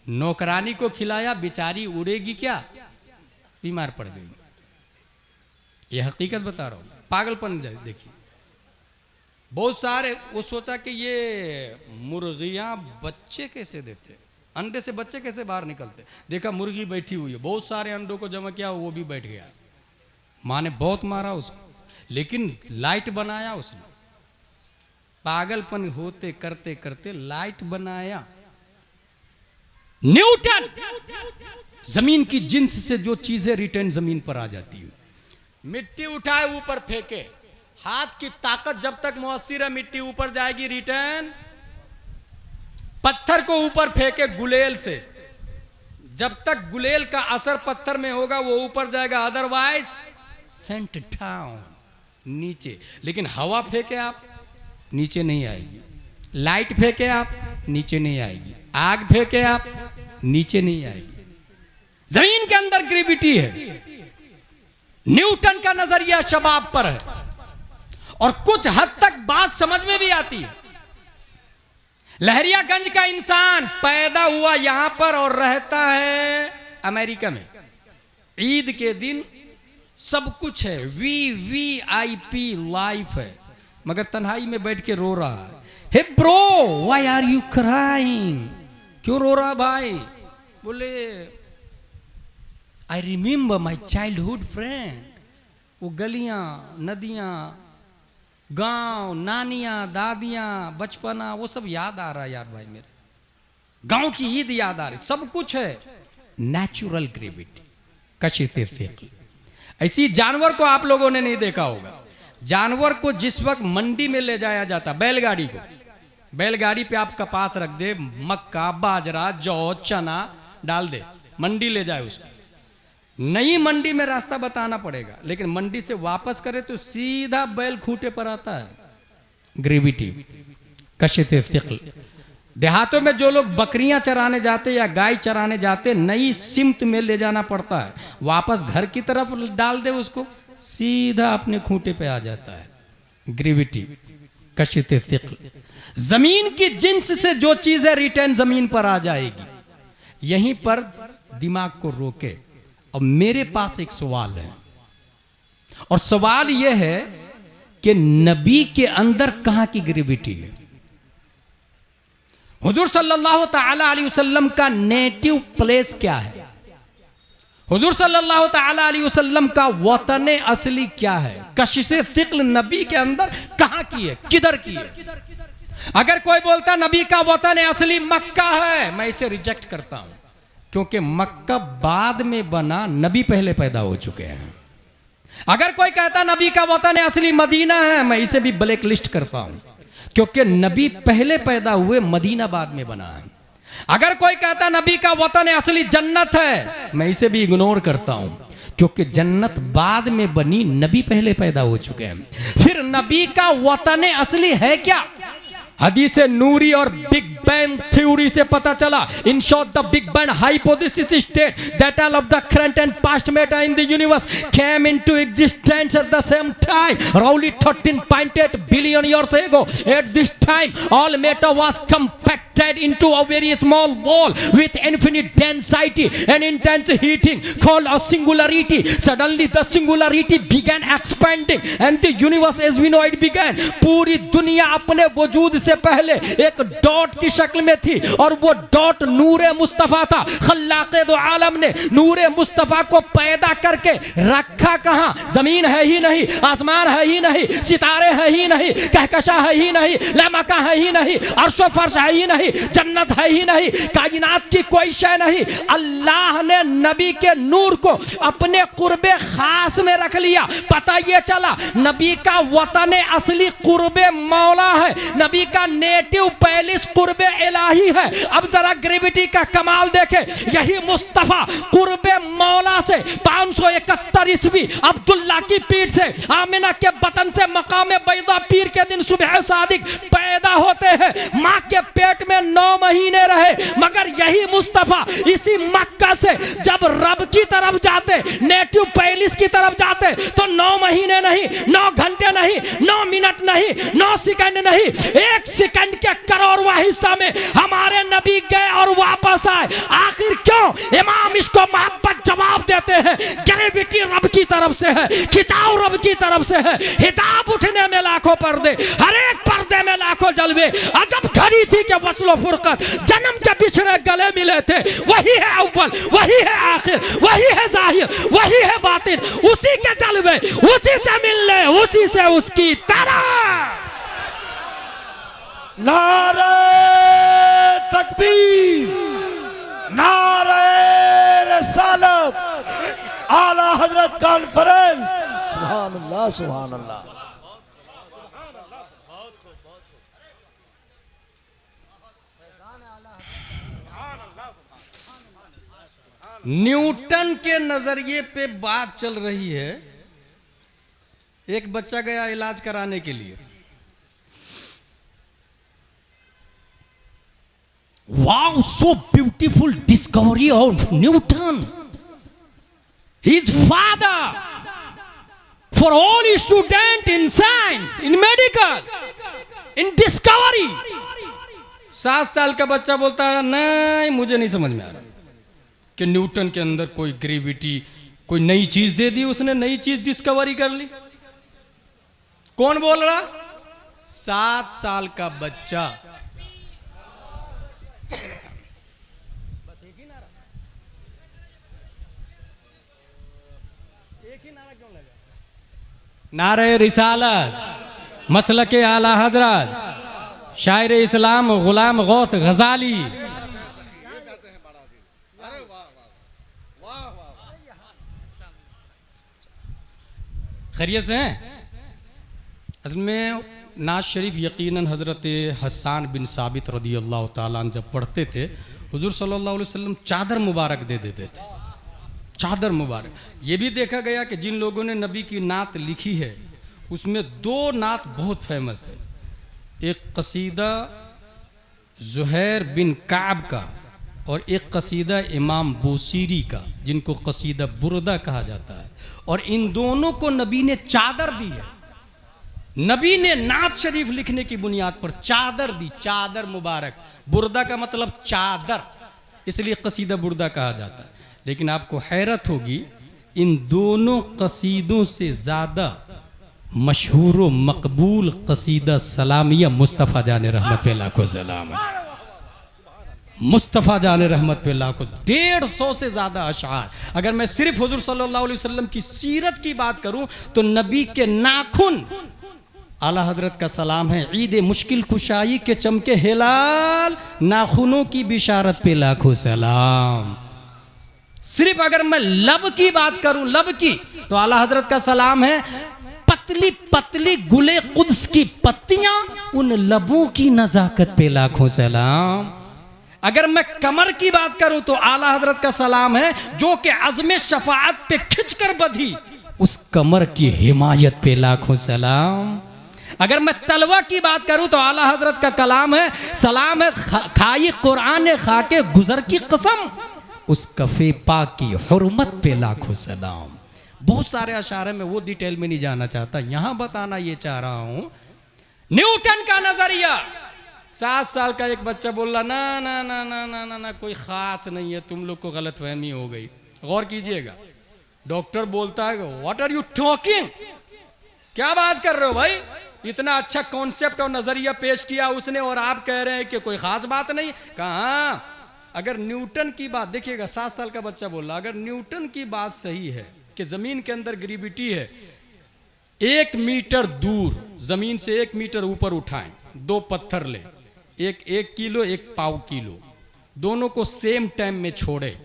नौकरानी को खिलाया, बेचारी उड़ेगी क्या, बीमार पड़ गई। ये हकीकत बता रहा हूं, पागलपन देखिए। बहुत सारे, वो सोचा कि ये मुर्गियां बच्चे कैसे देते, अंडे से बच्चे कैसे बाहर निकलते। देखा मुर्गी बैठी हुई है, बहुत सारे अंडों को जमा किया, वो भी बैठ गया। माँ ने बहुत मारा उसको, लेकिन लाइट बनाया उसने। पागलपन होते करते करते लाइट बनाया। न्यूटन, जमीन की जिन्स से जो चीजें रिटर्न जमीन पर आ जाती है। मिट्टी उठाए ऊपर फेंके, हाथ की ताकत जब तक मुअस्सिर है, मिट्टी ऊपर जाएगी रिटर्न। पत्थर को ऊपर फेंके गुलेल से, जब तक गुलेल का असर पत्थर में होगा वो ऊपर जाएगा, अदरवाइज सेंट डाउन नीचे। लेकिन हवा फेंके आप, नीचे नहीं आएगी। लाइट फेंके आप, नीचे नहीं आएगी। आग फेंके आप, नीचे नहीं आएगी। जमीन के अंदर ग्रेविटी है। न्यूटन का नजरिया शबाब पर है, और कुछ हद तक बात समझ में भी आती है। लहरियागंज का इंसान पैदा हुआ यहां पर और रहता है अमेरिका में। ईद के दिन सब कुछ है, VIP लाइफ है, मगर तन्हाई में बैठ के रो रहा है। Hey bro, why are you crying, क्यों रो रहा भाई। बोले I remember my childhood friend. वो गलियां, नदियां, गांव, नानियां, दादियां, बचपना, वो सब याद आ रहा है यार भाई मेरे। गांव की ईद याद आ रही, सब कुछ है। नेचुरल ग्रेविटी, कशिते थे। ऐसी जानवर को आप लोगों ने नहीं देखा होगा। जानवर को जिस वक्त मंडी में ले जाया जाता, बैलगाड़ी को, बैलगाड़ी पे आप कपास रख दे, मक्का, बाजरा, जौ, चना डाल दे, मंडी ले जाए उसको। नई मंडी में रास्ता बताना पड़ेगा, लेकिन मंडी से वापस करे तो सीधा बैल खूंटे पर आता है। ग्रेविटी, कशिते थिक़ल। देहातों में जो लोग बकरियां चराने जाते या गाय चराने जाते, नई सिमत में ले जाना पड़ता है, वापस घर की तरफ डाल दे उसको, सीधा अपने खूंटे पे आ जाता है। ग्रेविटी, कशित सिक्ल, जमीन की जिन्स से जो चीजें रिटर्न जमीन पर आ जाएगी। यहीं पर दिमाग को रोके। अब मेरे पास एक सवाल है, और सवाल यह है कि नबी के अंदर कहां की ग्रेविटी है? हुजूर सल्लल्लाहु ताला अलैहि वसल्लम का नेटिव प्लेस क्या है? हुजूर सल्लल्लाहु ताला अलैहि वसल्लम का वतन असली क्या है? कशिशे सिक्ल नबी के अंदर कहां की है, किधर की है? अगर कोई बोलता नबी का वतन असली मक्का है, मैं इसे रिजेक्ट करता हूं, क्योंकि मक्का बाद में बना, नबी पहले पैदा हो चुके हैं। अगर कोई कहता नबी का वतन असली मदीना है, मैं इसे भी ब्लैक लिस्ट करता हूं, क्योंकि नबी पहले पैदा हुए, मदीना बाद में बना है। अगर कोई कहता नबी का वतन असली जन्नत है, मैं इसे भी इग्नोर करता हूं, क्योंकि जन्नत बाद में बनी, नबी पहले पैदा हो चुके हैं। फिर नबी का वतन असली है क्या? हदीस नूरी और बिग बैंग थ्योरी से पता चला, in short the big bang hypothesis state that all of the current and past matter in the universe came into existence at the same time roundly 13.8 billion years ago. At this time all matter was compacted into a very small ball with infinite density and intense heating called a singularity. Suddenly the singularity began expanding and the universe as we know it began. पूरी दुनिया अपने वजूद से पहले एक dot की शक्ल में थी, और वो डॉट नूरे मुस्तफा था। खल्लाक़े दो आलम ने नूरे मुस्तफा को पैदा करके रखा कहां? जमीन है ही नहीं, आसमान है ही नहीं, सितारे है ही नहीं, कहकशा है ही नहीं, लमका है ही नहीं, अर्श फर्श है ही नहीं, जन्नत है ही नहीं, कायनात की कोई शय नहीं। अल्लाह ने नबी के नूर को अपने कुर्बे खास में रख लिया। पता ये चला नबी का वतन असली कुर्बे मौला है, नबी का नेटिव पैलेस कुर्बे इलाही है। अब जरा ग्रेविटी का कमाल देखे। यही मुस्तफा कुर्बे मौला से 571 ईस्वी अब्दुल्ला की पीठ से, आमिना के बतन से मकाम बैदा पीर के दिन सुबह सादिक पैदा होते हैं। माँ के पेट में 9 महीने रहे, मगर यही मुस्तफा इसी मक्का से जब रब की तरफ जाते, नेटिव पैलेस की तरफ जाते, तो 9 महीने नहीं, 9 घंटे नहीं, 9 मिनट नहीं, 9 सेकंड नहीं, 1 सेकंड के करोड़वां हिस्सा में हमारे नबी गए और वापस आए। आखिर क्यों? इमाम इसको मोहब्बत जवाब देते हैं, ग्रेविटी रब की तरफ से है, खिंचाव रब की तरफ से है। हिजाब उठने में लाखों पर्दे, हर एक पर्दे में लाखों जलवे। अजब घड़ी थी कि वस्ल फुरकत, जन्म के बिछड़े गले मिले थे। वही है अव्वल, वही है आखिर, वही है जाहिर, वही है बातिन, उसी के जलवे, उसी से मिलने, उसी से उसकी तरह। नारे तकबीर, नारे रिसालत, आला हजरत कॉन्फ्रेंस। सुभान अल्लाह, सुभान अल्लाह। न्यूटन के नजरिए पे बात चल रही है। एक बच्चा गया इलाज कराने के लिए, Wow, so beautiful discovery of Newton. His father, for all students in science, in medical, in discovery. 7 साल का बच्चा बोलता है नहीं, मुझे नहीं समझ में आ रहा कि न्यूटन के अंदर कोई ग्रेविटी, कोई नई चीज दे दी उसने, नई चीज डिस्कवरी कर ली। कौन बोल रहा? 7 साल का बच्चा। बस एक ही नारा, एक ही नारा क्यों लगा? नारे रिसालत, मसलके आला हजरत, शायर इस्लाम गुलाम गौथ गजाली। खैरियत से हैं? असल में नाज शरीफ यकीनन हज़रत हसन बिन साबित रदी अल्लाह ताला अन्हु जब पढ़ते थे, हुजूर सल्लल्लाहु अलैहि वसल्लम चादर मुबारक दे देते थे, चादर मुबारक। ये भी देखा गया कि जिन लोगों ने नबी की नात लिखी है उसमें 2 नात बहुत फेमस है। एक कसीदा ज़ुहैर बिन काब का और एक कसीदा इमाम बूसीरी का, जिनको कसीदा बुरदा कहा जाता है। और इन दोनों को नबी ने चादर दी है। नबी ने नात शरीफ लिखने की बुनियाद पर चादर दी, चादर मुबारक। बुर्दा का मतलब चादर, इसलिए कसीदा बुर्दा कहा जाता है। लेकिन आपको हैरत होगी, इन दोनों कसीदों से ज़्यादा मशहूर व मकबूल कसीदा सलामिया मुस्तफ़ा जान रहमत पे लाखों सलाम है। मुस्तफ़ा जान रहमत पे लाखों, 150 से ज़्यादा अशार। अगर मैं सिर्फ हुजूर सल्लल्लाहु अलैहि वसल्लम की सीरत की बात करूं तो नबी के नाखून आला हजरत का सलाम है। ईद मुश्किल कुशाई के चमके हिलाल, नाखूनों की बिशारत पे लाखों सलाम। सिर्फ अगर मैं लब की बात करूं, लब की, तो आला हजरत का सलाम है। पतली पतली गुले कुद्स की पत्तियां, उन लबों की नजाकत पे लाखों सलाम। अगर मैं कमर की बात करूं तो आला हजरत का सलाम है, जो कि अज़्म शफाअत पे खिंचकर बधी, उस कमर की हिमायत पे लाखों सलाम। अगर मैं तलवा की बात करूं तो आला हजरत का कलाम है, सलाम है खाई कुरान खाके गुजर की कसम, उस कफे पाक की हुर्मत पे लाखों सलाम। बहुत सारे अशारे में वो डिटेल में नहीं जाना चाहता, यहां बताना ये चाह रहा हूं। न्यूटन का नजरिया, 7 साल का एक बच्चा बोल रहा ना ना ना ना ना ना ना कोई खास नहीं है, तुम लोग को गलतफहमी हो गई। गौर कीजिएगा, डॉक्टर बोलता है व्हाट आर यू टॉकिंग, क्या बात कर रहे हो भाई, इतना अच्छा कॉन्सेप्ट और नजरिया पेश किया उसने और आप कह रहे हैं कि कोई खास बात नहीं। कहा अगर न्यूटन की बात, देखिएगा 7 साल का बच्चा बोल रहा, अगर न्यूटन की बात सही है कि जमीन के अंदर ग्रेविटी है, 1 मीटर दूर जमीन से 1 मीटर ऊपर उठाएं, 2 पत्थर ले, एक 1 किलो एक पाव किलो, दोनों को सेम टाइम में छोड़े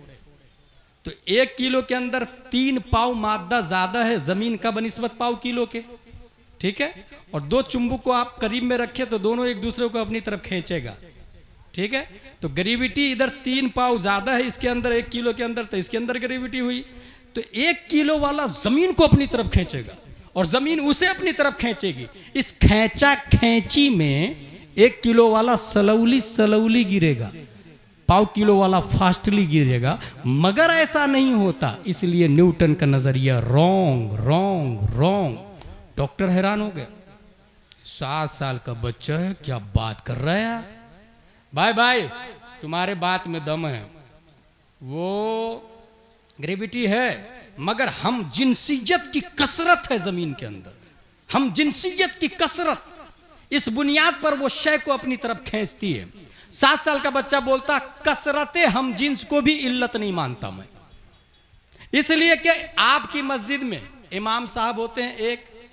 तो 1 किलो के अंदर 3 पाव मादा ज्यादा है जमीन का बनिस्बत पाव किलो के, ठीक है। और 2 चुंबक को आप करीब में रखे तो दोनों एक दूसरे को अपनी तरफ खींचेगा, ठीक है। तो ग्रेविटी इधर 3 पाव ज्यादा है इसके अंदर 1 किलो के अंदर, तो इसके अंदर ग्रेविटी हुई तो 1 किलो वाला जमीन को अपनी तरफ खींचेगा और जमीन उसे अपनी तरफ खींचेगी। इस खींचा खींची में 1 किलो वाला सलौली सलौली गिरेगा, पाव किलो वाला फास्टली गिरेगा, मगर ऐसा नहीं होता। इसलिए न्यूटन का नजरिया रॉन्ग रॉन्ग रॉन्ग। डॉक्टर हैरान हो गया, 7 साल का बच्चा है, क्या बात कर रहा है भाई, भाई तुम्हारे बात में दम है, वो ग्रेविटी है मगर हम जिनसियत की कसरत है जमीन के अंदर, हम जिनसियत की कसरत, इस बुनियाद पर वो शय को अपनी तरफ खींचती है। 7 साल का बच्चा बोलता कसरते हम जिन्स को भी इल्लत नहीं मानता मैं, इसलिए कि आपकी मस्जिद में इमाम साहब होते हैं,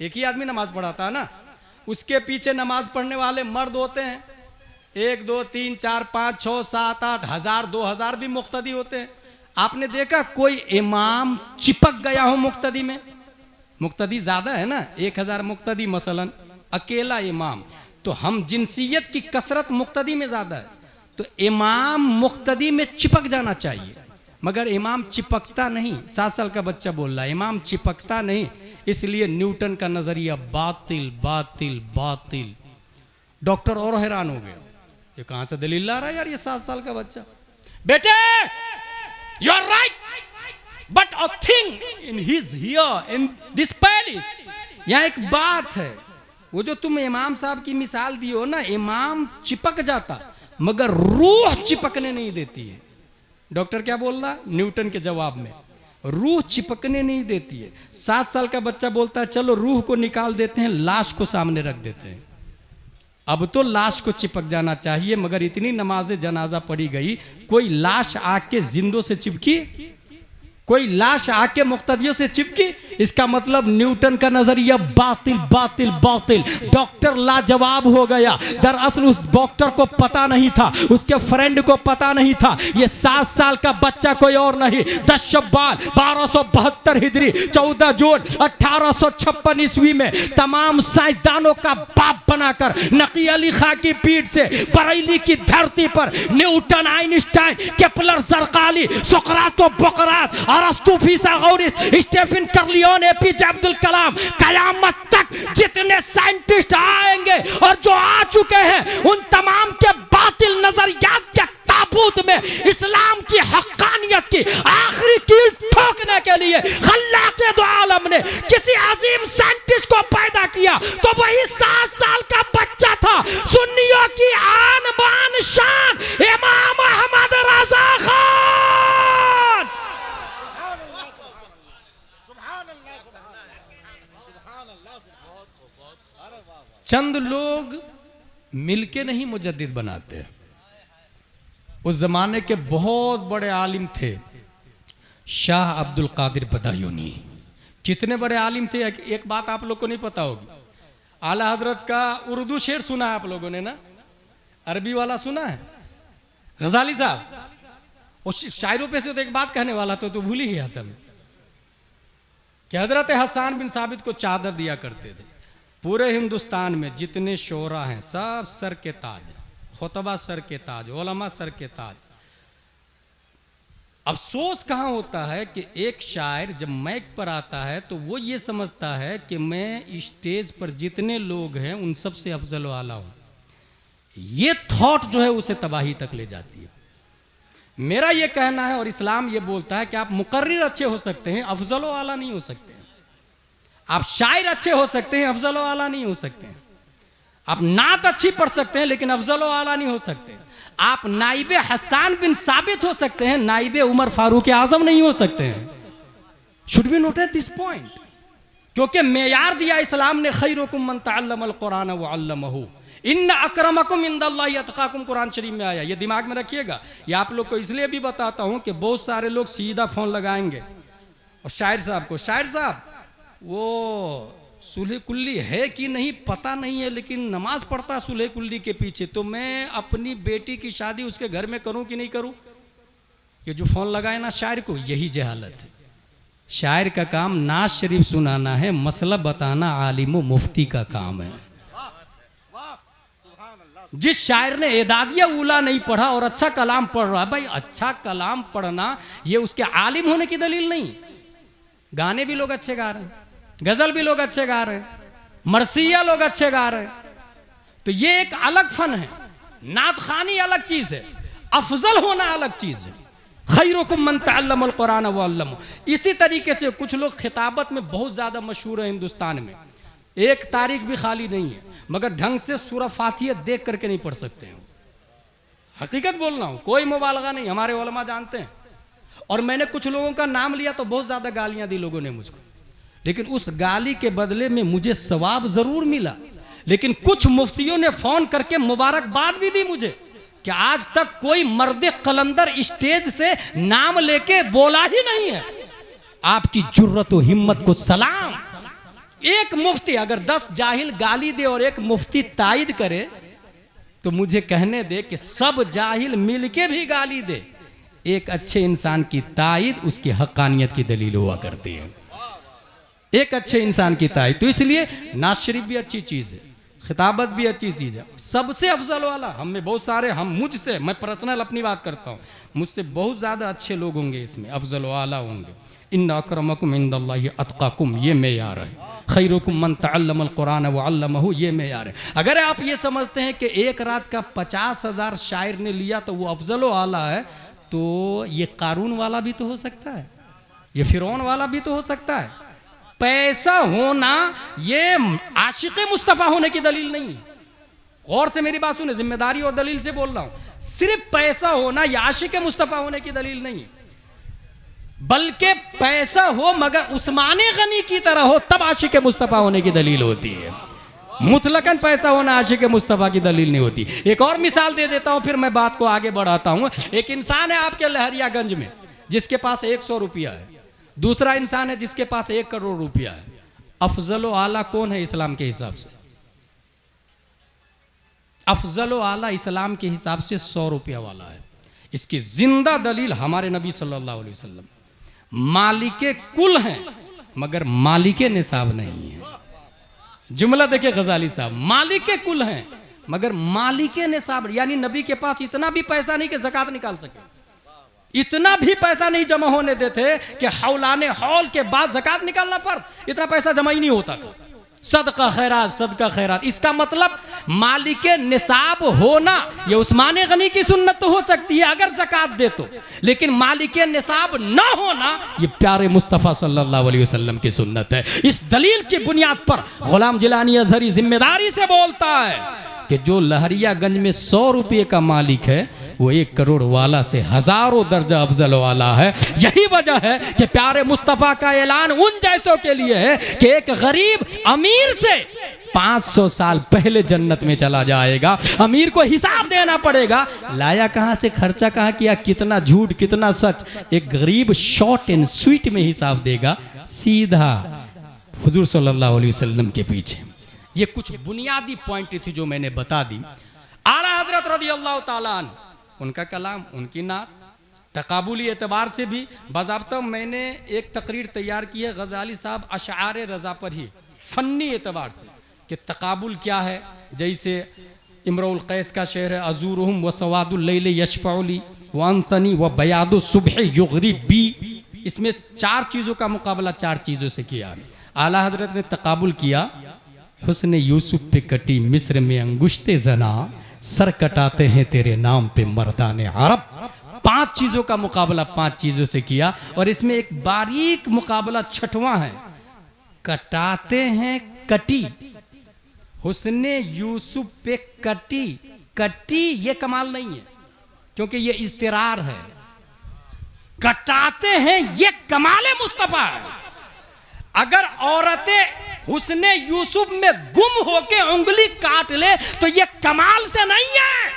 एक ही आदमी नमाज पढ़ाता है ना, उसके पीछे नमाज पढ़ने वाले मर्द होते हैं 1 2 3 4 5 6 7 8 1000 2000 भी मुक्तदी होते हैं। आपने देखा कोई इमाम चिपक गया हो मुक्तदी में, मुक्तदी ज्यादा है ना, 1000 मुक्तदी मसलन, अकेला इमाम, तो हम जिनसियत की कसरत मुक्तदी में ज्यादा है, तो इमाम मुक्तदी में चिपक जाना चाहिए, मगर इमाम चिपकता नहीं। 7 साल का बच्चा बोल रहा है इमाम चिपकता नहीं, इसलिए न्यूटन का नजरिया बातिल बातिल बातिल। डॉक्टर और हैरान हो गया, ये कहां से दलील ला रहा है यार ये 7 साल का बच्चा। बेटे you are right but a thing in his here in this palace, यहां एक बात है, वो जो तुम इमाम साहब की मिसाल दी हो ना, इमाम चिपक जाता मगर रूह चिपकने नहीं देती है। डॉक्टर क्या बोल रहा न्यूटन के जवाब में, रूह चिपकने नहीं देती है। 7 साल का बच्चा बोलता है चलो रूह को निकाल देते हैं, लाश को सामने रख देते हैं। अब तो लाश को चिपक जाना चाहिए, मगर इतनी नमाज़े जनाजा पढ़ी गई, कोई लाश आके जिंदों से चिपकी, कोई लाश आके मुक्तदियों से चिपकी, इसका मतलब न्यूटन का नजरिया बातिल बातिल बातिल। डॉक्टर लाजवाब हो गया। दरअसल उस डॉक्टर को पता नहीं था, उसके फ्रेंड को पता नहीं था, ये 7 साल का बच्चा कोई और नहीं, 10 शव्वाल 1272 हिजरी 14 जून 1856 ईस्वी में तमाम साइंसदानों का बाप बनाकर नकी अली खां की पीठ से बरेली की धरती पर न्यूटन, आइंस्टाइन, केपलर, जरकाली, सोक्रातो, बोकरात, अरस्तु, फिसागोरस, स्टीफन कर्लियोन, एपीजे अब्दुल कलाम, कयामत तक जितने साइंटिस्ट आएंगे और जो आ चुके हैं, उन तमाम के बातिल नजरियात के ताबूत में इस्लाम की हक्कानियत की आखिरी कील ठोकने के लिए खल्लाक़े दो आलम ने किसी अजीम साइंटिस्ट को पैदा किया, तो वही 7 साल का बच्चा था। सुन्नियों की आन बान शान इमाम अहमद रजा खान। चंद लोग मिलके नहीं मुजद्दिद बनाते। उस जमाने के बहुत बड़े आलिम थे शाह अब्दुल कादिर बदायूनी। कितने बड़े आलिम थे, एक बात आप लोग को नहीं पता होगी। आला हजरत का उर्दू शेर सुना है आप लोगों ने ना, अरबी वाला सुना है? गजाली साहब उस शायरों पे से तो एक बात कहने वाला तो भूल ही गया था मैं, कि हजरत हसन बिन साबित को चादर दिया करते थे। पूरे हिंदुस्तान में जितने शोरा हैं सब सर के ताज, खुतबा सर के ताज, उलमा सर के ताज। अफसोस कहाँ होता है कि एक शायर जब माइक पर आता है तो वो ये समझता है कि मैं स्टेज पर जितने लोग हैं उन सब से अफजल वाला हूँ। ये थॉट जो है उसे तबाही तक ले जाती है। मेरा ये कहना है और इस्लाम ये बोलता है कि आप मुकर्रिर अच्छे हो सकते हैं, अफजल वाला नहीं हो सकते। आप शायर अच्छे हो सकते हैं, अफजल वाला नहीं हो सकते। आप नात अच्छी पढ़ सकते हैं लेकिन अफजल वाला नहीं हो सकते। आप नाइबे हसन बिन साबित हो सकते हैं, नाइबे उमर फारूक आजम नहीं हो सकते हैं। Should be noted this point, क्योंकि मेयार दिया इस्लाम ने, खैरुकुम मन तअल्लमल कुरान व अल्लमहु इन्न अक्रमकुम इंदल्लाहि अतकाकुम, कुरान शरीफ में आया। ये दिमाग में रखिएगा। ये आप लोग को इसलिए भी बताता हूं कि बहुत सारे लोग सीधा फोन लगाएंगे और शायर साहब को, शायर साहब वो सुलह कुल्ली है कि नहीं पता नहीं है लेकिन नमाज पढ़ता सुलह कुल्ली के पीछे, तो मैं अपनी बेटी की शादी उसके घर में करूं कि नहीं करूं? ये जो फोन लगाए ना शायर को, यही जहालत है। शायर का काम नाज शरीफ सुनाना है, मसला बताना आलिम व मुफ्ती का काम है। जिस शायर ने एदादिया उला नहीं पढ़ा और अच्छा कलाम पढ़ रहा है, भाई अच्छा कलाम पढ़ना ये उसके आलिम होने की दलील नहीं। गाने भी लोग अच्छे गा रहे हैं, गजल भी लोग अच्छे गा रहे हैं, मरसिया लोग अच्छे गा रहे हैं, तो ये एक अलग फन है। नात खानी अलग चीज है, अफजल होना अलग चीज है। खैरुकुम मन तअल्लमल कुरान व अल्लमहु। इसी तरीके से कुछ लोग खिताबत में बहुत ज्यादा मशहूर है हिंदुस्तान में, एक तारीख भी खाली नहीं है, मगर ढंग से सूरह फातिहा देख करके नहीं पढ़ सकते हैं। हकीकत बोल रहा हूं, कोई मुबालगा नहीं, हमारे उलमा जानते हैं। और मैंने कुछ लोगों का नाम लिया तो बहुत ज्यादा गालियां दी लोगों ने मुझको, लेकिन उस गाली के बदले में मुझे सवाब जरूर मिला। लेकिन कुछ मुफ्तियों ने फोन करके मुबारकबाद भी दी मुझे कि आज तक कोई मर्द कलंदर स्टेज से नाम लेके बोला ही नहीं है। आपकी जुर्रत और हिम्मत को सलाम। एक मुफ्ती अगर 10 जाहिल गाली दे और एक मुफ्ती तायद करे तो मुझे कहने दे कि सब जाहिल मिलके भी गाली दे, एक अच्छे इंसान की तायद उसकी हक्कानियत की दलील हुआ करती है। एक अच्छे इंसान की तायद। तो इसलिए नाज शरीफ भी अच्छी चीज है, खिताबत भी अच्छी चीज है। सबसे अफजल वाला हम में बहुत सारे, हम मुझसे, मैं पर्सनल अपनी बात करता हूँ, मुझसे बहुत ज्यादा अच्छे लोग होंगे इसमें, अफजल वाला होंगे। इन्ना अक्रमकुम इंदल्लाहि अतकाकुम, ये मेयार है। खैरुकुम मन तअल्लमल कुरान व अल्लमहु, ये मेयार है। अगर आप ये समझते हैं कि एक रात का 50,000 शायर ने लिया तो वो अफजल वाला है, तो ये कारून वाला भी तो हो सकता है, ये फिरौन वाला भी तो हो सकता है। पैसा होना ये आशिक़े मुस्तफ़ा होने की दलील नहीं। गौर से मेरी बात सुने, जिम्मेदारी और दलील से बोल रहा हूं। सिर्फ पैसा होना ये आशिक़े मुस्तफ़ा होने की दलील नहीं, बल्कि पैसा हो मगर उस्माने गनी की तरह हो तब आशिक़े मुस्तफ़ा होने की दलील होती है। मुतलकन पैसा होना आशिक़े मुस्तफ़ा की दलील नहीं होती। एक और मिसाल दे देता हूं, फिर मैं बात को आगे बढ़ाता हूं। एक इंसान है आपके लहरियागंज में जिसके पास 100 रुपया है, दूसरा इंसान है जिसके पास 1 करोड़ रुपया है। अफजल व आला कौन है इस्लाम के हिसाब से? अफजल व आला इस्लाम के हिसाब से 100 रुपया वाला है। इसकी जिंदा दलील हमारे नबी सल्लल्लाहु अलैहि वसल्लम। मालिके कुल हैं मगर मालिके निसाब नहीं है। जुमला देखिए गजाली साहब, मालिके कुल हैं मगर मालिके निसाब, यानी नबी के पास इतना भी पैसा नहीं कि ज़कात निकाल सके, इतना भी पैसा नहीं जमा होने देते कि हौलाने हौल के बाद ज़कात निकालना फर्ज, इतना पैसा जमा ही नहीं होता था। सदका खैरात, सदका खैरात। इसका मतलब मालिक निसाब होना, ये उस्मान गनी की सुन्नत तो हो सकती है अगर ज़कात दे तो, लेकिन मालिक निसाब ना होना ये प्यारे मुस्तफ़ा सल्लल्लाहु अलैहि वसल्लम की सुन्नत है। इस दलील की बुनियाद पर गुलाम जिलानी अज़हरी जिम्मेदारी से बोलता है कि जो लहरियागंज में 100 रुपये का मालिक है वो 1 करोड़ वाला से हजारों दर्जा अफजल वाला है। यही वजह है कि प्यारे मुस्तफ़ा का ऐलान उन जैसों के लिए है कि एक गरीब अमीर से 500 साल पहले जन्नत में चला जाएगा। अमीर को हिसाब देना पड़ेगा, लाया कहाँ से, खर्चा कहाँ किया, कितना झूठ कितना सच। एक गरीब शॉर्ट एंड स्वीट में हिसाब देगा, सीधा हुजूर सल्लल्लाहु अलैहि वसल्लम के पीछे। ये कुछ बुनियादी पॉइंट थी जो मैंने बता दी। आला हजरत रज़ियल्लाहु ताला अन्हु, उनका कलाम, उनकी नात, तकाबुली एतबार से भी बाज़ाब्ता मैंने एक तकरीर तैयार की है गज़ाली साहब अशआर रज़ा पर ही, फ़न्नी एतबार से कि तकाबुल क्या है। जैसे इमरुल कैस का शेर है, अज़ूरुहुम व सवादुल लैल यशफ़उली व अंतनी व बयादु सुबह युग़री बी। इसमें 4 चीज़ों का मुकाबला 4 चीज़ों से किया। आला हजरत ने तकाबुल किया, हुस्न यूसुफ पे कटी मिस्र में अंगुश्ते जना, सर कटाते हैं तेरे नाम पे मर्दाने अरब। 5 चीज़ों का मुकाबला 5 चीज़ों से किया। और इसमें एक बारीक मुकाबला 6वां है, कटाते हैं कटी, हुस्ने यूसुफ पे कटी। कटी ये कमाल नहीं है क्योंकि ये इस्तिरार है, कटाते हैं ये कमाल मुस्तफ़ा है। अगर औरतें हुस्ने यूसुफ में गुम होके उंगली काट ले तो ये कमाल से नहीं है,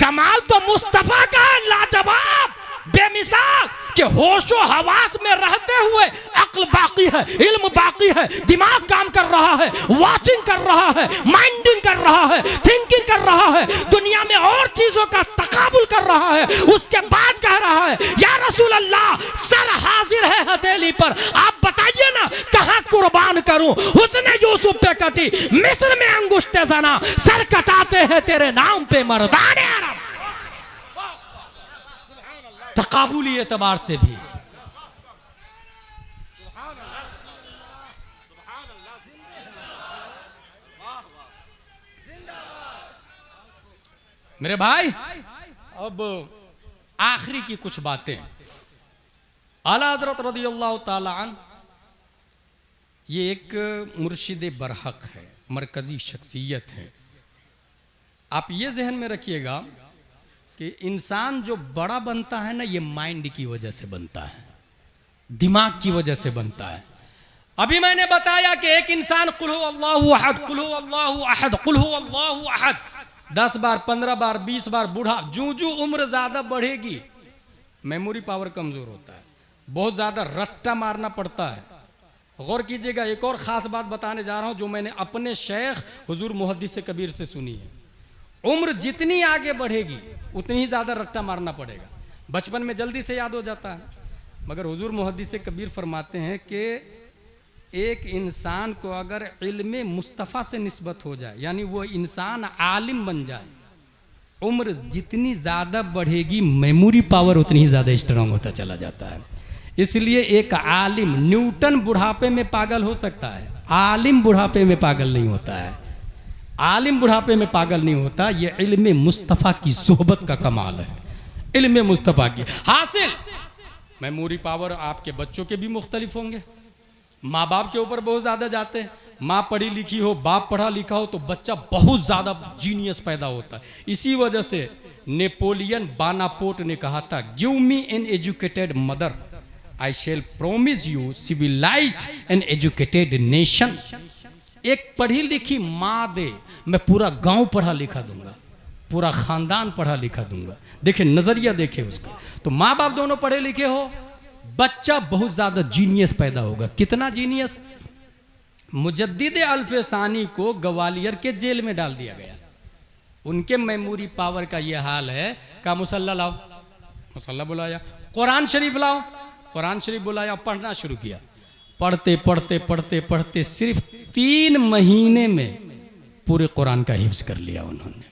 कमाल तो मुस्तफ़ा का है, लाजवाब बेमिसाल, कि होशो हवास में रहते हुए अक्ल बाकी है, इल्म बाकी है, दिमाग काम कर रहा है, वाचिंग कर रहा है, माइंडिंग कर रहा है, थिंकिंग कर रहा है, दुनिया में और चीजों का तकाबुल कर रहा है। उसके बाद कह रहा है, या रसूल अल्लाह सर हाजिर है हथेली पर, आप बताइए ना कहां कुर्बान करूं। हुस्न यूसुफ पे कटी मिस्र में अंगुश्ते जना, सर कटाते हैं तेरे नाम पे मर्दाने अरब। तकाबुली एतबार से भी मेरे भाई। अब आखिरी की कुछ बातें। आला हज़रत रज़ियल्लाहु ताला अन्हु ये एक मुर्शिद बरहक है, मरकजी शख्सियत है। आप ये जहन में रखिएगा कि इंसान जो बड़ा बनता है ना, ये माइंड की वजह से बनता है, दिमाग की वजह से बनता है। अभी मैंने बताया कि एक इंसान कुल हु अल्लाहु अहद, कुल हु अल्लाहु अहद, कुल हु अल्लाहु अहद 10 बार 15 बार 20 बार, बूढ़ा जूं उम्र ज्यादा बढ़ेगी मेमोरी पावर कमजोर होता है, बहुत ज्यादा रट्टा मारना पड़ता है। गौर कीजिएगा, एक और खास बात बताने जा रहा हूं जो मैंने अपने शेख हुजूर मुहद्दिस कबीर से सुनी है। उम्र जितनी आगे बढ़ेगी उतनी ही ज़्यादा रट्टा मारना पड़ेगा। बचपन में जल्दी से याद हो जाता है, मगर हुजूर मुहद्दिस कबीर फरमाते हैं कि एक इंसान को अगर इल्म मुस्तफ़ा से निस्बत हो जाए, यानी वो इंसान आलिम बन जाए, उम्र जितनी ज़्यादा बढ़ेगी मेमोरी पावर उतनी ही ज़्यादा स्ट्रांग होता चला जाता है। इसलिए एक आलिम, न्यूटन बुढ़ापे में पागल हो सकता है, आलिम बुढ़ापे में पागल नहीं होता है। आलिम बुढ़ापे में पागल नहीं होता, ये इल्म मुस्तफ़ा की सोहबत का कमाल है, इल्म मुस्तफ़ा की हासिल। मेमोरी पावर आपके बच्चों के भी मुख्तलिफ होंगे, माँ बाप के ऊपर बहुत ज़्यादा जाते हैं। माँ पढ़ी लिखी हो, बाप पढ़ा लिखा हो तो बच्चा बहुत ज़्यादा जीनियस पैदा होता है। इसी वजह से नेपोलियन बानापोर्ट ने कहा था, give me an educated mother, I shall promise you civilised and educated nation. एक पढ़ी लिखी माँ दे, मैं पूरा गांव पढ़ा लिखा दूंगा, पूरा खानदान पढ़ा लिखा दूंगा। देखे नजरिया, देखे उसका। तो माँ बाप दोनों पढ़े लिखे हो, बच्चा बहुत ज्यादा जीनियस पैदा होगा। कितना जीनियस? मुजद्दिद अल्फसानी को ग्वालियर के जेल में डाल दिया गया। उनके मेमोरी पावर का यह हाल है। का मुसल्ला लाओ, मुसल्ला बुलाया, कुरान शरीफ लाओ, कुरान शरीफ बुलाया, पढ़ना शुरू किया। पढ़ते पढ़ते पढ़ते पढ़ते सिर्फ 3 महीने में पूरे कुरान का हिफ्ज कर लिया उन्होंने,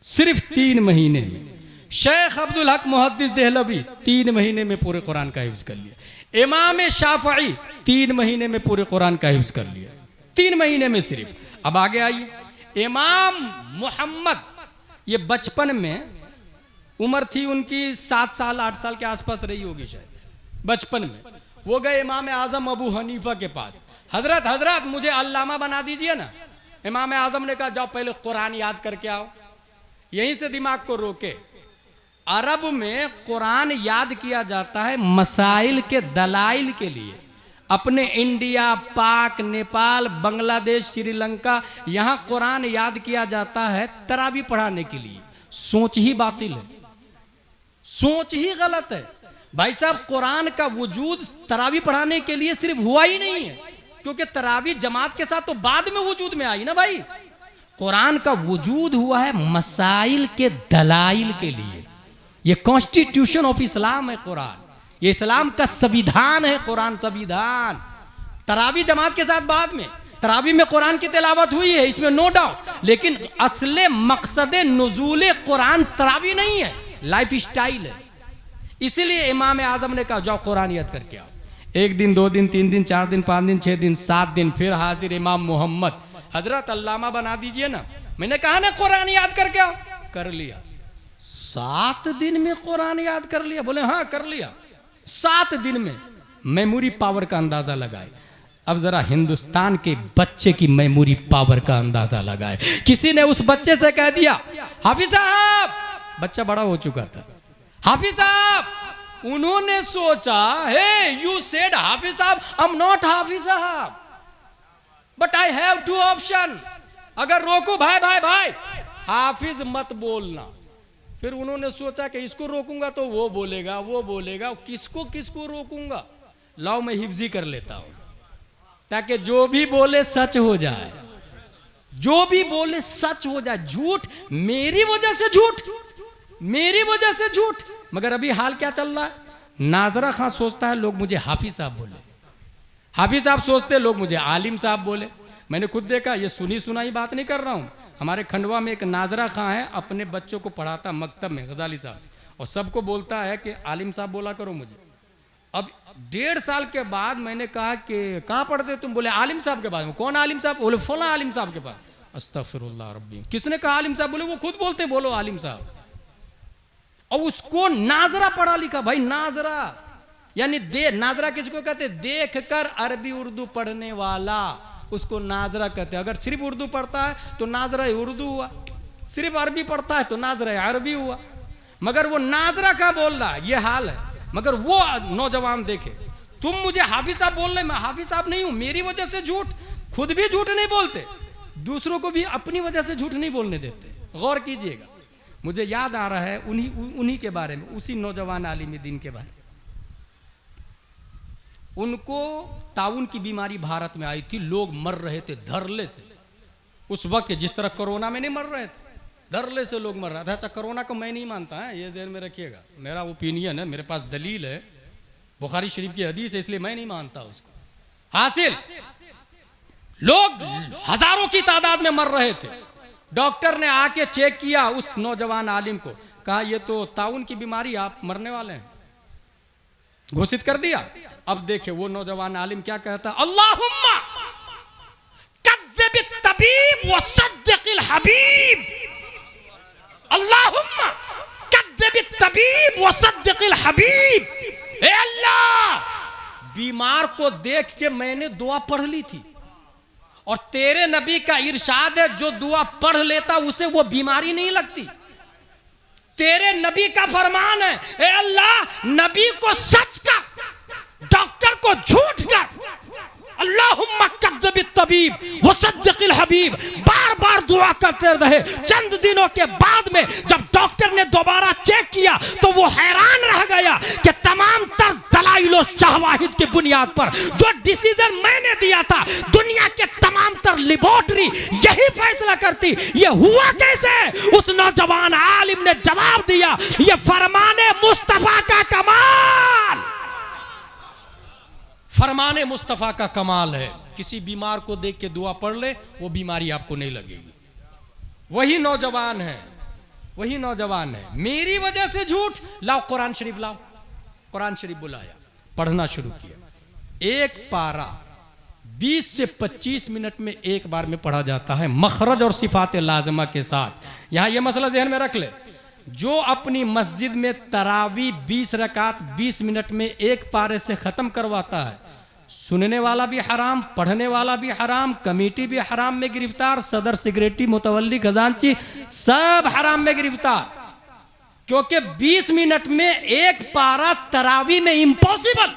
सिर्फ 3 महीने में। शेख अब्दुल हक मुहद्दिस देहलवी 3 महीने में पूरे कुरान का हिफ्ज कर लिया। इमाम शाफई 3 महीने में पूरे कुरान का हिफ्ज कर लिया। 3 महीने में सिर्फ। अब आगे आइए, इमाम मोहम्मद, ये बचपन में उम्र थी उनकी 7 साल 8 साल के आसपास रही होगी शायद, बचपन में वो गए इमाम आजम अबू हनीफा के पास, हजरत मुझे अल्लामा बना दीजिए ना। इमाम आजम ने कहा जाओ पहले कुरान याद करके आओ। यहीं से दिमाग को रोके, अरब में कुरान याद किया जाता है मसाइल के दलाइल के लिए। अपने इंडिया, पाक, नेपाल, बांग्लादेश, श्रीलंका, यहां कुरान याद किया जाता है तरावी पढ़ाने के लिए। सोच ही बातिल है, सोच ही गलत है भाई साहब। कुरान का वजूद तरावी पढ़ाने के लिए सिर्फ हुआ ही नहीं है, क्योंकि तरावी जमात के साथ तो बाद में वजूद में आई ना भाई। कुरान का वजूद हुआ है मसाइल के दलाइल के लिए। ये कॉन्स्टिट्यूशन ऑफ इस्लाम है कुरान, ये इस्लाम का संविधान है कुरान, संविधान। तरावी जमात के साथ बाद में, तरावी में कुरान की तिलावत हुई है, इसमें नो डाउट, लेकिन असले मकसद नुज़ूल कुरान तरावी नहीं है, लाइफ स्टाइल है। इसीलिए इमाम आजम ने कहा जाओ कुरान याद करके आओ। 1 दिन 2 दिन 3 दिन 4 दिन 5 दिन 6 दिन 7 दिन, फिर हाजिर इमाम मोहम्मद, हजरत अल्लामा बना दीजिए ना। मैंने कहा ना कुरान याद करके आओ, कर लिया। 7 दिन में कुरान याद कर लिया? बोले हाँ कर लिया। 7 दिन में मेमोरी पावर का अंदाजा लगाए। अब जरा हिंदुस्तान के बच्चे की मेमोरी पावर का अंदाजा लगाए। किसी ने उस बच्चे से कह दिया हाफिज साहब, बच्चा बड़ा हो चुका था, हाफिज साहब, उन्होंने सोचा हे यू सेड हाफिज साहब, आई एम नॉट हाफिज साहब बट आई हैव 2 ऑप्शन। अगर रोको भाई भाई भाई हाफिज मत बोलना। फिर उन्होंने सोचा कि इसको रोकूंगा तो वो बोलेगा, वो बोलेगा, किसको किसको रोकूंगा, लाओ मैं हिफ्जी कर लेता हूं, ताकि जो भी बोले सच हो जाए, जो भी बोले सच हो जाए। झूठ मेरी वजह से झूठ, मेरी वजह से झूठ। मगर अभी हाल क्या चल रहा है, नाजरा खां सोचता है लोग मुझे हाफिज साहब बोले, हाफिज साहब सोचते लोग मुझे आलिम साहब बोले। मैंने खुद देखा, ये सुनी सुनाई बात नहीं कर रहा हूं। हमारे खंडवा में एक नाजरा खां है, अपने बच्चों को पढ़ाता मकतब में, गजाली साहब, और सबको बोलता है कि आलिम साहब बोला करो मुझे। अब 1.5 साल के बाद मैंने कहा कि कहाँ पढ़ते तुम? बोले आलिम साहब के पास। कौन आलिम साहब? बोले फला आलिम साहब के पास। अस्तगफिरुल्लाह रब्बी, किसने कहा आलिम साहब? बोले वो खुद बोलते, बोलो आलिम साहब। और उसको नाजरा पढ़ा लिखा भाई, नाजरा यानी नाजरा किसको कहते? देख कर अरबी उर्दू पढ़ने वाला, उसको नाजरा कहते हैं। अगर सिर्फ उर्दू पढ़ता है तो नाजरा उर्दू हुआ, सिर्फ अरबी पढ़ता है तो नाजरा अरबी हुआ। मगर वो नाजरा क्या बोल रहा है, ये हाल है। मगर वो नौजवान देखे, तुम मुझे हाफिज साहब बोल रहे, मैं हाफिज साहब नहीं हूं, मेरी वजह से झूठ, खुद भी झूठ नहीं बोलते, दूसरों को भी अपनी वजह से झूठ नहीं बोलने देते। गौर कीजिएगा। मुझे याद आ रहा है उन्हीं के बारे में, उसी नौजवान आलिम दीन के बारे में। उनको ताउन की बीमारी भारत में आई थी, लोग मर रहे थे धरले से। उस वक्त जिस तरह कोरोना में नहीं मर रहे थे, धरले से लोग मर रहे थे। अच्छा, कोरोना को मैं नहीं मानता है, ये ज़हन में रखिएगा, मेरा ओपिनियन है, मेरे पास दलील है, बुखारी शरीफ की हदीस है, इसलिए मैं नहीं मानता उसको। हासिल लोग हजारों की तादाद में मर रहे थे। डॉक्टर ने आके चेक किया उस नौजवान आलिम को, कहा ये तो ताउन की बीमारी, आप मरने वाले हैं, घोषित कर दिया। अब देखे वो नौजवान आलिम क्या कहता, अल्लाहुम्मा कज़्ज़िबित तबीब व सद्दिक़िल हबीब, अल्लाहुम्मा कज़्ज़िबित तबीब व सद्दिक़िल हबीब। ए अल्लाह, बीमार को देख के मैंने दुआ पढ़ ली थी, और तेरे नबी का इरशाद है जो दुआ पढ़ लेता उसे वो बीमारी नहीं लगती। तेरे नबी का फरमान है, ए अल्लाह नबी को सच कर, डॉक्टर को झूठ कर। अल्लाहुम्मा कज़्ज़िबित तबीब व सद्दिक़िल हबीब, बार बार दुआ करते रहे। चंद दिनों के बाद में जब डॉक्टर ने दोबारा चेक किया तो वो हैरान रह गया कि तमाम तर दलाइल और शवाहिद की बुनियाद पर जो डिसीजन मैंने दिया था, दुनिया के तमाम तर लेबोरेटरी यही फैसला करती, ये हुआ कैसे? उस नौजवान आलिम ने जवाब दिया, ये फरमाने मुस्तफा का कमाल, फरमाने मुस्तफा का कमाल है। किसी बीमार को देख के दुआ पढ़ ले, वो बीमारी आपको नहीं लगेगी। वही नौजवान है, वही नौजवान है। मेरी वजह से झूठ, लाओ कुरान शरीफ लाओ। कुरान शरीफ बुलाया, पढ़ना शुरू किया। 1 पारा 20 से 25 मिनट में एक बार में पढ़ा जाता है, मखरज और सिफात लाजमा के साथ। यहां यह मसला जहन में रख ले, जो अपनी मस्जिद में तरावी 20 रकात 20 मिनट में एक पारे से ख़त्म करवाता है, सुनने वाला भी हराम, पढ़ने वाला भी हराम, कमेटी भी हराम में गिरफ्तार, सदर सेक्रेटरी मुतवल्ली खजांची सब हराम में गिरफ्तार, क्योंकि 20 मिनट में एक पारा तरावी में इम्पॉसिबल,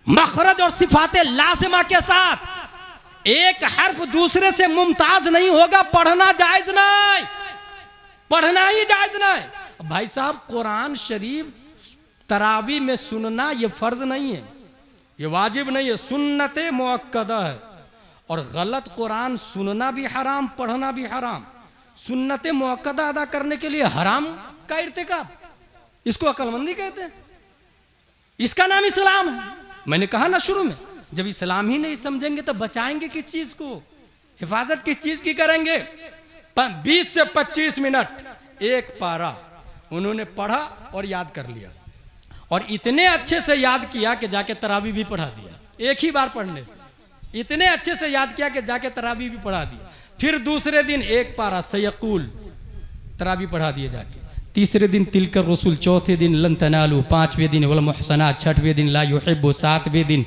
मखरज और सिफाते लाजिमा के साथ एक हर्फ दूसरे से मुमताज नहीं होगा, पढ़ना जायज नहीं, पढ़ना ही जायज नहीं। भाई साहब, कुरान शरीफ तरावी में सुनना यह फर्ज नहीं है, ये वाजिब नहीं है, सुन्नत मुअक्कदा है। और गलत कुरान सुनना भी हराम, पढ़ना भी हराम। सुन्नत मुअक्कदा अदा करने के लिए हराम का इर्तिकाब, इसको अक्लमंदी कहते हैं, इसका नाम इस्लाम है। मैंने कहा ना शुरू में, जब इस्लाम ही नहीं समझेंगे तो बचाएंगे किस चीज को, हिफाजत किस चीज की करेंगे। 20 से 25 मिनट एक पारा उन्होंने पढ़ा और याद कर लिया, और इतने अच्छे से याद किया कि जाके तरावी भी पढ़ा दिया। एक ही बार पढ़ने से इतने अच्छे से याद किया कि जाके तरावी भी पढ़ा दिया। फिर दूसरे दिन एक पारा सयकुल तरावी पढ़ा दिए जाके। तीसरे दिन तिलकर रसूल, चौथे दिन लन तनालू, पांचवें दिन वल मुहसनात, छठवें दिन ला युहिब्बु, सातवें दिन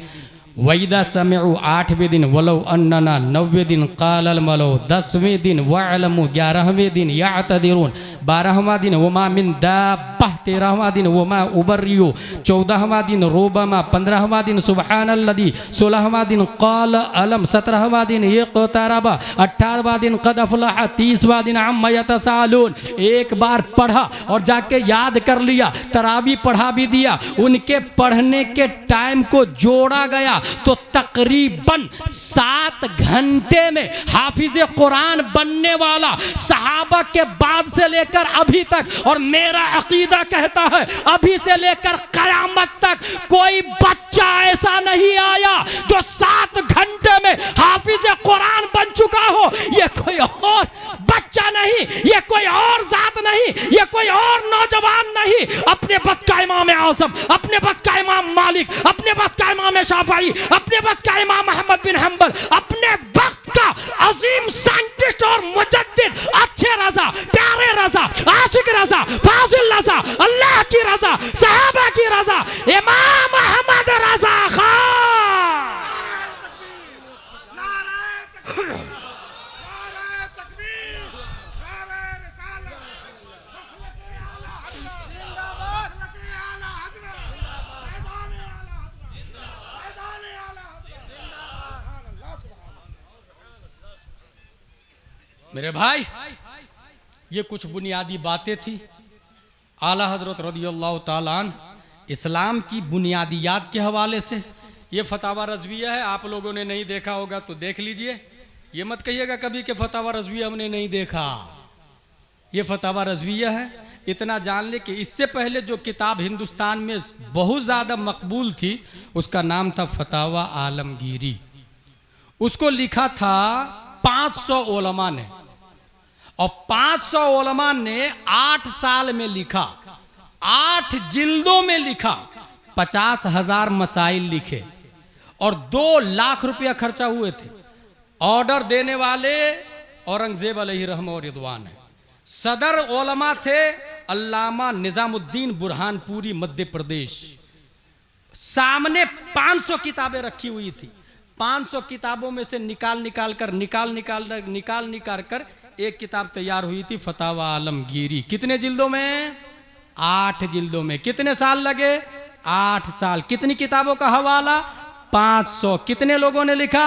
वैदा समिउ, आठवें दिन वलो अन्नना, 90वें दिन कालल मलो, 10वें दिन वअलमु, 11वें दिन यातदिरून, 12वां दिन वमा मिन दाब्बह, 13वां दिन वमा उबरियु, 14वां दिन रोबमा, 15वां दिन सुबहानल्लज़ी, 16वां दिन क़ाल अलम, 17वां दिन इक़्तरब, 18वां दिन क़द अफ़लह, 30वां दिन अम्मा यतसालून। एक बार पढ़ा और जाके याद कर लिया, तरावी पढ़ा भी दिया, उनके पढ़ने के टाइम को जोड़ा गया तो तकरीबन 7 घंटे में हाफिज कुरान बनने वाला सहाबा के बाद से लेकर अभी तक, और मेरा अकीदा कहता है अभी से लेकर कयामत तक कोई बच्चा ऐसा नहीं आया जो 7 घंटे में हाफिज कुरान बन चुका हो। ये कोई और बच्चा नहीं, ये कोई और जात नहीं, ये कोई और नौजवान नहीं, अपने वक्त का इमाम आज़म, अपने वक्त का इमाम मालिक, अपने वक्त का इमाम शाफई, अपने वक्त का इमाम अहमद बिन हंबल, अपने वक्त का अजीम साइंटिस्ट और मुजद्दिद, अच्छे रजा, प्यारे रजा, आशिक रजा, फाजिल रजा, अल्लाह की रजा, सहाबा की रजा, इमाम अहमद रजा खान। मेरे भाई, ये कुछ बुनियादी बातें थी। आला हजरत रज़ियल्लाहु ताला अन्हु इस्लाम की बुनियादियात के हवाले से, ये फतावा रज़विया है, आप लोगों ने नहीं देखा होगा तो देख लीजिए। ये मत कहिएगा कभी कि फतावा रज़विया हमने नहीं देखा, ये फतावा रज़विया है। इतना जान ले कि इससे पहले जो किताब हिंदुस्तान में बहुत ज़्यादा मकबूल थी उसका नाम था फतावा आलमगीरी। उसको लिखा था 500 उलमा ने, और 500 उलमा ने 8 साल में लिखा, 8 जिल्दों में लिखा, 50,000 मसाइल लिखे, और 2 लाख रुपया खर्चा हुए थे। ऑर्डर देने वाले औरंगजेब अलैहि रहम और रिदवान है। सदर उलमा थे अल्लामा निजामुद्दीन बुरहानपुरी मध्य प्रदेश। सामने 500 किताबें रखी हुई थी, 500 किताबों में से निकाल कर एक किताब तैयार हुई थी फतावा आलमगीरी। कितने जिल्दों में? 8 जिल्दों में। कितने साल लगे? 8 साल। कितनी किताबों का हवाला? 500। कितने लोगों ने लिखा?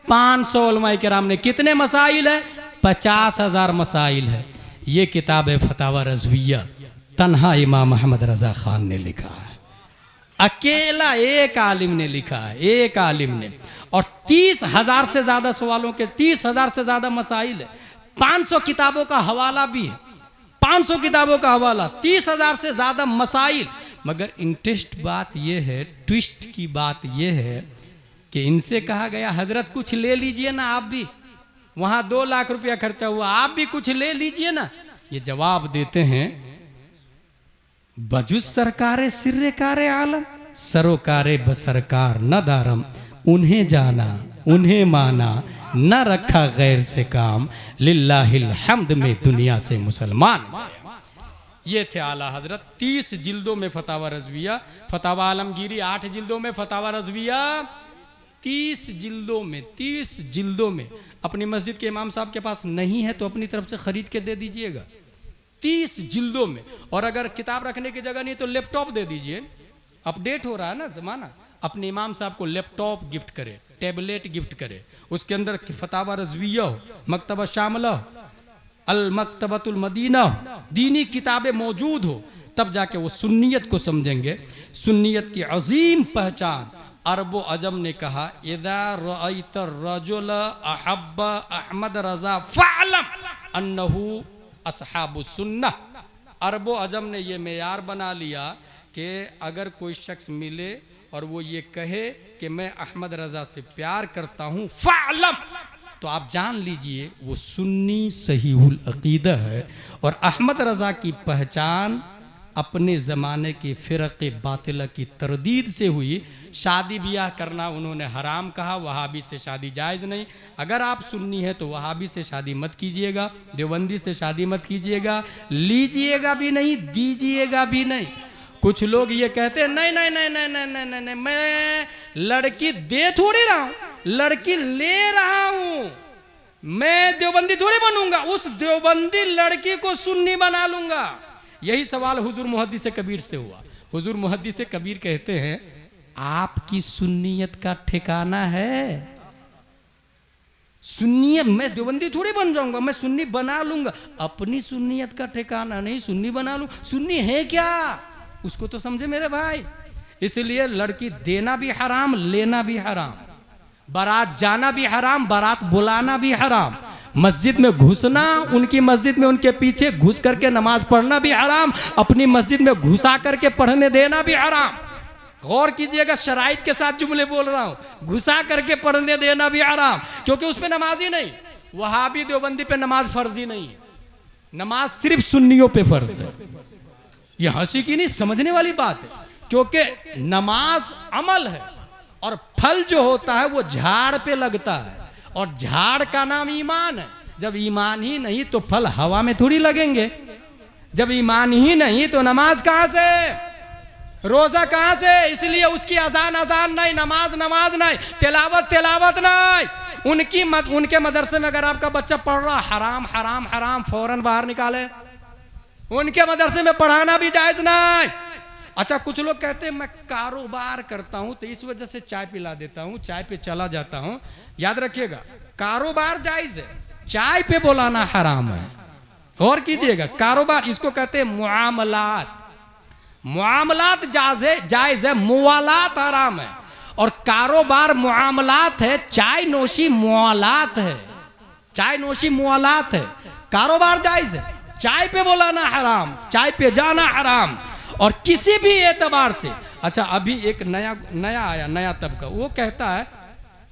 500 उलमाए किराम ने। कितने मसाइल है? 50,000 मसाइल है। ये किताब है फतावा रज़विया, तन्हा इमाम अहमद रजा खान ने लिखा है, अकेला एक आलिम ने लिखा है, एक आलिम ने। और 30,000 से ज्यादा सवालों के, 30,000 से ज्यादा मसाइल है। 500 किताबों का हवाला भी है, 500 किताबों का हवाला, 30,000 से ज्यादा मसाइल। मगर इंटरेस्ट बात यह है, ट्विस्ट की बात यह है कि इनसे कहा गया हजरत कुछ ले लीजिए ना आप भी, वहां 2 लाख रुपया खर्चा हुआ, आप भी कुछ ले लीजिए ना। ये जवाब देते हैं बजुज सरकारे सिर्रे कारे आलम, सरोकारे बसरकार न दारम, उन्हें जाना उन्हें माना, न रखा गैर से काम, लिल्लाहिल हम्द में दुनिया से मुसलमान। ये थे आला हजरत। 30 जिल्दों में फतावा रज़विया, फतावा आलमगीरी 8 जिल्दों में, फतावा रज़विया 30 जिल्दों में। अपनी मस्जिद के इमाम साहब के पास नहीं है तो अपनी तरफ से खरीद के दे दीजिएगा, 30 जिल्दों में। और अगर किताब रखने की जगह नहीं तो लैपटॉप दे दीजिए, अपडेट हो रहा है ना ज़माना। अपने इमाम साहब को लैपटॉप गिफ्ट करे, टैबलेट गिफ्ट करे, उसके अंदर फतावा रज़विया हो, मकतबा शामिला हो, अल मकतबतुल मदीना, दीनी किताबें मौजूद हो, तब जाके वो सुन्नियत को समझेंगे। सुन्नियत की अजीम पहचान अरब अजम ने कहा, इदा रअयत रजुल अहब्ब अहमद रज़ा फ़अलम अन्नहु अस्हाबु सुन्नह। अरब अजम ने ये मेयार बना लिया कि अगर कोई शख्स मिले और वो ये कहे कि मैं अहमद रज़ा से प्यार करता हूँ, फ़अलम, तो आप जान लीजिए वो सुन्नी सहीहुल अकीदा है। और अहमद रज़ा की पहचान अपने ज़माने की फ़िरक़े बातिला की तरदीद से हुई। शादी ब्याह करना उन्होंने हराम कहा, वहाबी से शादी जायज़ नहीं। अगर आप सुन्नी हैं तो वहाबी से शादी मत कीजिएगा, देवबंदी से शादी मत कीजिएगा, लीजिएगा भी नहीं, दीजिएगा भी नहीं। कुछ लोग ये कहते हैं नहीं नहीं नहीं नहीं नहीं नहीं नहीं, नहीं मैं लड़की दे थोड़ी रहा हूँ, लड़की ले रहा हूँ, मैं देवबंदी थोड़ी बनूंगा, उस देवबंदी लड़की को सुन्नी बना लूंगा। यही सवाल हुजूर मुहद्दिस कबीर से हुआ। हुजूर मुहद्दिस कबीर कहते हैं, आपकी सुन्नियत का ठिकाना है? सुन्नियत, मैं देवबंदी थोड़ी बन जाऊंगा, मैं सुन्नी बना लूंगा। अपनी सुन्नियत का ठिकाना नहीं, सुन्नी बना लूं। सुन्नी है क्या उसको तो समझे मेरे भाई। इसलिए लड़की देना भी हराम, लेना भी हराम, बारात जाना भी हराम, बारात बुलाना भी हराम, मस्जिद में घुसना, उनकी मस्जिद में उनके पीछे घुस करके नमाज पढ़ना भी हराम, अपनी मस्जिद में घुसा करके पढ़ने देना भी हराम। गौर कीजिएगा, शराइत के साथ जुमले बोल रहा हूं, घुसा करके पढ़ने देना भी हराम, क्योंकि उस पे नमाज ही नहीं। वहाबी देवबंदी पे नमाज फर्ज ही नहीं है, नमाज सिर्फ सुन्नियों पे फर्ज है। ये हंसी की नहीं, समझने वाली बात है, क्योंकि नमाज अमल है और फल जो होता है वो झाड़ पे लगता है, और झाड़ का नाम ईमान है। जब ईमान ही नहीं तो फल हवा में थोड़ी लगेंगे। जब ईमान ही नहीं तो नमाज कहां से, रोजा कहां से? इसलिए उसकी अजान अजान नहीं, नमाज नमाज नहीं, तिलावत तिलावत नहीं। उनके मदरसे में अगर आपका बच्चा पढ़ रहा हराम हराम हराम, फौरन बाहर निकाले। उनके मदरसे में पढ़ाना भी जायज नहीं। अच्छा, कुछ लोग कहते हैं मैं कारोबार करता हूं तो इस वजह से चाय पिला देता हूं, चाय पे चला जाता हूं। याद रखिएगा, कारोबार जायज है, चाय पे बुलाना हराम है। और कीजिएगा, कारोबार इसको कहते हैं मुआमलात। मुआमलात जायज है, मुवालात हराम है। और कारोबार मुआमलात है, चाय नोशी मुवालात है, चाय नोशी मुवालात है। कारोबार जायज है, चाय पे बुलाना हराम, चाय पे जाना हराम। और किसी भी एतबार से, अच्छा अभी एक नया आया, नया तबका, वो कहता है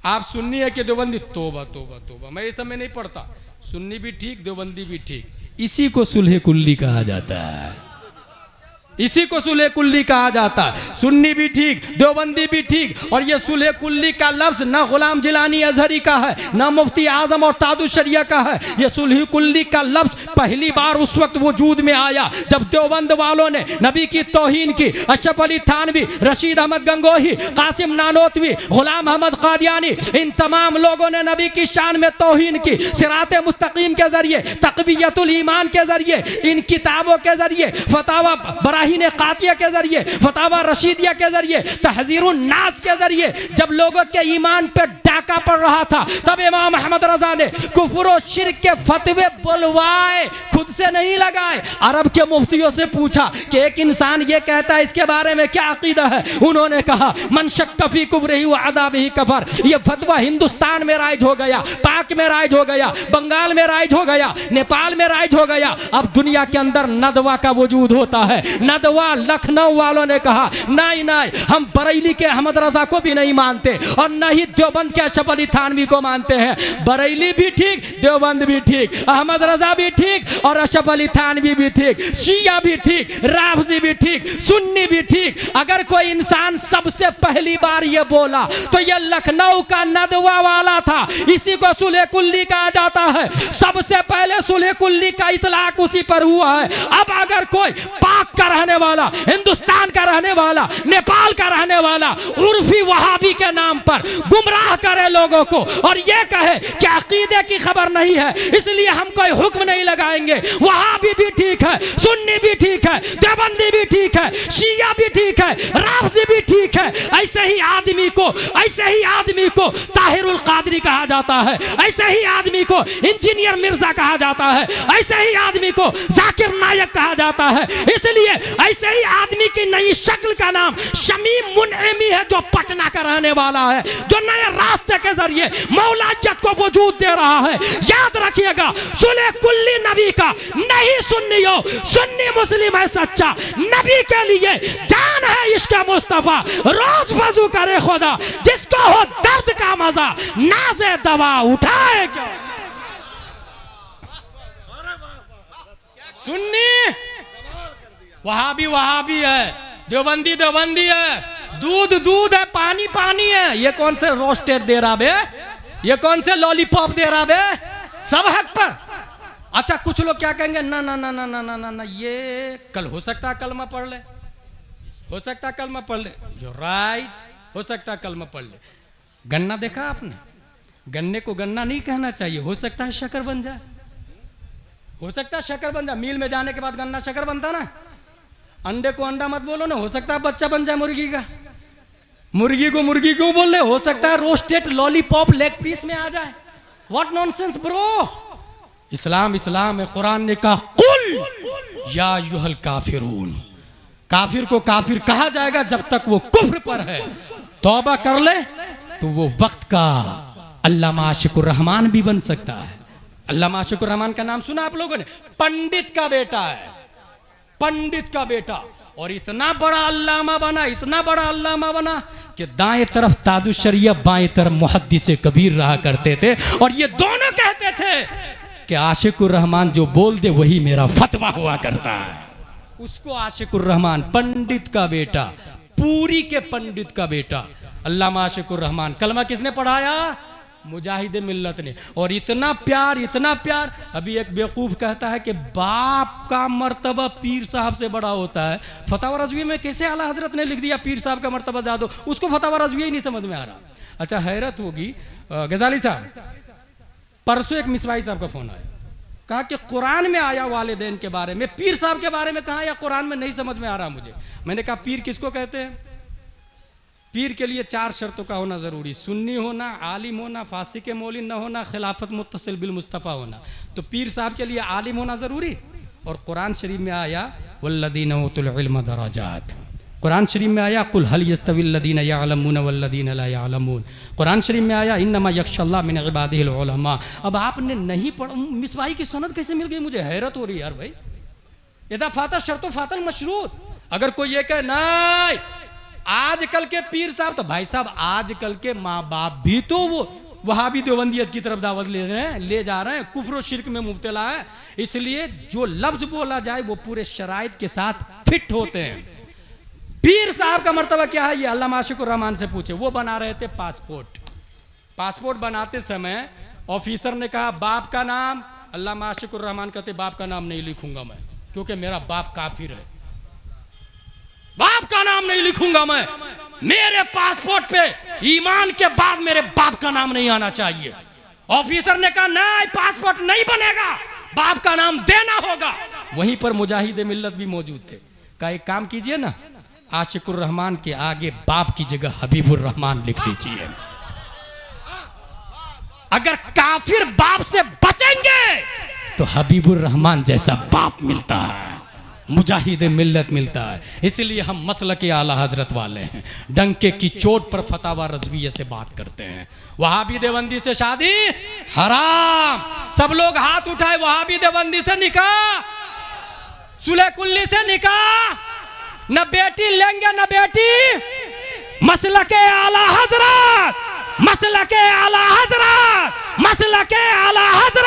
आप सुन्नी है कि देवबंदी? तोबा तोबा तोबा, मैं ये सब में नहीं पढ़ता, सुन्नी भी ठीक देवबंदी भी ठीक। इसी को सुलह कुल्ली कहा जाता है, इसी को सुलह कुल्ली कहा जाता है। सुन्नी भी ठीक, देवबंदी भी ठीक। और ये सुलह कुल्ली का लफ्ज ना गुलाम जिलानी अजहरी का है, ना मुफ्ती आजम और तादु शरिया का है। ये सुलह कुल्ली का लफ्ज पहली बार उस वक्त वजूद में आया जब देवबंद वालों ने नबी की तौहीन की। अशरफ अली थानवी, रशीद अहमद गंगोही, कासिम नानोतवी, गुलाम अहमद कादियानी, इन तमाम लोगों ने नबी की शान में तौहीन की। सिराते मुस्तकीम के जरिए, तक़वियतुल ईमान के जरिए, इन किताबों के जरिए, फतावा बराहीन कातिया के जरिए, फतावा रशीदिया के जरिए, तहजीरुन नास के जरिए, जब लोगों के ईमान पे डाका पड़ रहा था, तब इमाम अहमद रजा ने कुफ्र और शिर्क के फतवे बुलवाए, खुद से नहीं लगाए। अरब के मुफ्तियों से पूछा कि एक इंसान ये कहता है, इसके बारे में क्या अकीदा है? उन्होंने कहा मन शक्क फी कुफ्रिही व अदाबिही कफर। ये फतवा हिंदुस्तान में राइज हो गया, पाक में राइज हो गया, बंगाल में राइज हो गया, नेपाल में राइज हो गया। अब दुनिया के अंदर नदवा का वजूद होता है, नदवा लखनऊ वालों ने कहा नहीं नहीं, हम बरेली के अहमद रजा को भी नहीं मानते और न ही देवबंद के अशरफ अली थानवी को मानते हैं। बरेली भी ठीक, देवबंद भी ठीक, अहमद रजा भी ठीक और अशरफ अली थानवी भी ठीक, शिया भी ठीक, राफजी भी ठीक, सुन्नी भी ठीक। अगर कोई इंसान सबसे पहली बार ये बोला तो ये लखनऊ का नदवा वाला था, इसी को सुलह कुल्ली कहा जाता है। सबसे पहले सुलह कुल्ली का इतलाक उसी पर हुआ है। अब अगर कोई पाक का रहने वाला, हिंदुस्तान का रहने वाला, नेपाल का रहने वाला उर्फी वहाबी के नाम पर गुमराह करे लोगों को और ये कहे कि अकीदे की खबर नहीं है इसलिए हम कोई हुक्म नहीं लगाएंगे, वहाबी भी ठीक है, सुन्नी भी ठीक है, देवबंदी भी ठीक है, शिया भी ठीक है, राफजी भी ठीक है, ऐसे ही आदमी को ताहिरुल कादरी कहा जाता है, ऐसे ही आदमी को इंजीनियर मिर्जा कहा जाता है, ऐसे ही आदमी को जाकिर नायक कहा जाता है। इसलिए ऐसे ही आदमी की नई शक्ल का नाम शमीम मुनइमी है जो पटना का रहने वाला है, जो नए रास्ते के जरिए मौलायत को वजूद दे रहा है। याद रखिएगा, सुलह कुल्ली नबी का नहीं सुन्नियों, सुन्नी मुस्लिम है सच्चा, नबी के लिए जान है इश्क मुस्तफा, रोज वजू करे खुदा, जिसको हो दर्द का मजा नाज़े दवा उठाए क्या। सुन्नी वहाबी है, देवबंदी है, दूध है, पानी है। ये कौन से रोस्टेड दे रहा बे, ये कौन से लॉलीपॉप दे रहा बे, सब हक पर। अच्छा कुछ लोग क्या कहेंगे, ना ना ना ना ना ना ना ना, ये कल हो सकता है कलमा पढ़ ले, हो सकता है कलमा पढ़ ले, जो राइट, हो सकता है कलमा पढ़ ले। गन्ना देखा आपने, गन्ने को गन्ना नहीं कहना चाहिए, हो सकता है शक्कर बन जाए, हो सकता है शक्कर बन जाए। मील में जाने के बाद गन्ना शक्कर बनता ना। अंडे को अंडा मत बोलो ना, हो सकता है बच्चा बन जाए मुर्गी का। मुर्गी को मुर्गी क्यों बोल रहे, हो सकता है रोस्टेड लॉलीपॉप लेग पीस में आ जाए। What nonsense bro. इस्लाम है। कुरान ने कहा कुल या युहल काफिरून, काफिर को काफिर कहा जाएगा जब तक वो कुफ्र पर है। तौबा कर ले तो वो वक्त का अल्लामा आशिकुर रहमान भी बन सकता है। अल्लामा आशिकुर रहमान का नाम सुना आप लोगों ने, पंडित का बेटा है, पंडित का बेटा, और इतना बड़ा अल्लामा बना कि दाएं तरफ तादुशरिया, बाएं तरफ मुहद्दिस कबीर रहा करते थे। और ये दोनों कहते थे कि आशिकुर रहमान जो बोल दे वही मेरा फतवा हुआ करता है। उसको आशिकुर रहमान, पंडित का बेटा, पूरी के पंडित का बेटा अल्लामा आशिकुर रहमान। कलमा किसने पढ़ाया, मुजाहिद मिल्लत ने। और इतना प्यार। अभी एक बेवकूफ कहता है कि बाप का मर्तबा पीर साहब से बड़ा होता है। फतवा रज़वी में कैसे आला हजरत ने लिख दिया पीर साहब का मर्तबा ज्यादा, उसको फतवा रज़वी ही नहीं समझ में आ रहा। अच्छा हैरत होगी, गजाली साहब परसों एक मिसबाई साहब का फोन आया, कहा कि कुरान में आया वालिदैन के बारे में, पीर साहब के बारे में कहा या कुरान में नहीं समझ में आ रहा मुझे। मैंने कहा पीर किसको कहते हैं, पीर के लिए 4 शर्तों का होना ज़रूरी, सुन्नी होना, आलिम होना, फासिक मौलिन न होना, खिलाफत मुत्तसिल बिल मुस्तफ़ा होना। तो पीर साहब के लिए आलिम होना ज़रूरी। और कुरान शरीफ में आया वल्लदीन उतुल इल्म दराजात, कुरान शरीफ में आया कुल हल यस्तविल लदीन यअलमून वल्लदीन ला यअलमून, कुरान शरीफ में आया इन्नमा यख्शल्लाह मिन इबादिहिल उलमा। अब आपने नहीं पढ़, मिसबाई की सनद कैसे मिल गई, मुझे हैरत हो रही है यार भाई। इदा फाता शर्तो फातल मशरूत। अगर कोई ये कहे नहीं आजकल के पीर साहब, तो भाई साहब आजकल के माँ बाप भी तो वो वहाबी देवबंदियत की तरफ दावत ले जा रहे हैं, कुफ्र और शिर्क में मुब्तला है। इसलिए जो लफ्ज बोला जाए वो पूरे शराइत के साथ फिट होते हैं। पीर साहब का मर्तबा क्या है, ये अल्लामा आशिकुर रहमान से पूछे। वो बना रहे थे पासपोर्ट बनाते समय ऑफिसर ने कहा बाप का नाम, अल्लामा आशिकुर रहमान कहते बाप का नाम नहीं लिखूंगा मैं, क्योंकि मेरा बाप काफिर है, बाप का नाम नहीं लिखूंगा मैं, मेरे पासपोर्ट पे ईमान के बाद मेरे बाप का नाम नहीं आना चाहिए। ऑफिसर ने कहा नहीं पासपोर्ट नहीं बनेगा, बाप का नाम देना होगा। वहीं पर मुजाहिद मिल्लत भी मौजूद थे। कहा एक काम कीजिए ना, आशिकुर रहमान के आगे बाप की जगह हबीबुर रहमान लिख दीजिए। अगर काफिर बाप से बचेंगे तो हबीबुर रहमान जैसा बाप मिलता है, मुजाहिद मिल्लत मिलता है। इसलिए हम मसलक आला हजरत वाले हैं, डंके की चोट पर फतावा रज़विया से बात करते हैं। वहाबी देवबंदी से शादी हराम, सब लोग हाथ उठाए। वहाबी देवबंदी से निकाह, सुलह कुल्ली से निकाह न बेटी लेंगे न बेटी। मसलके आला हजरत, मसलके आला हजरत, मसलके आला हजरत।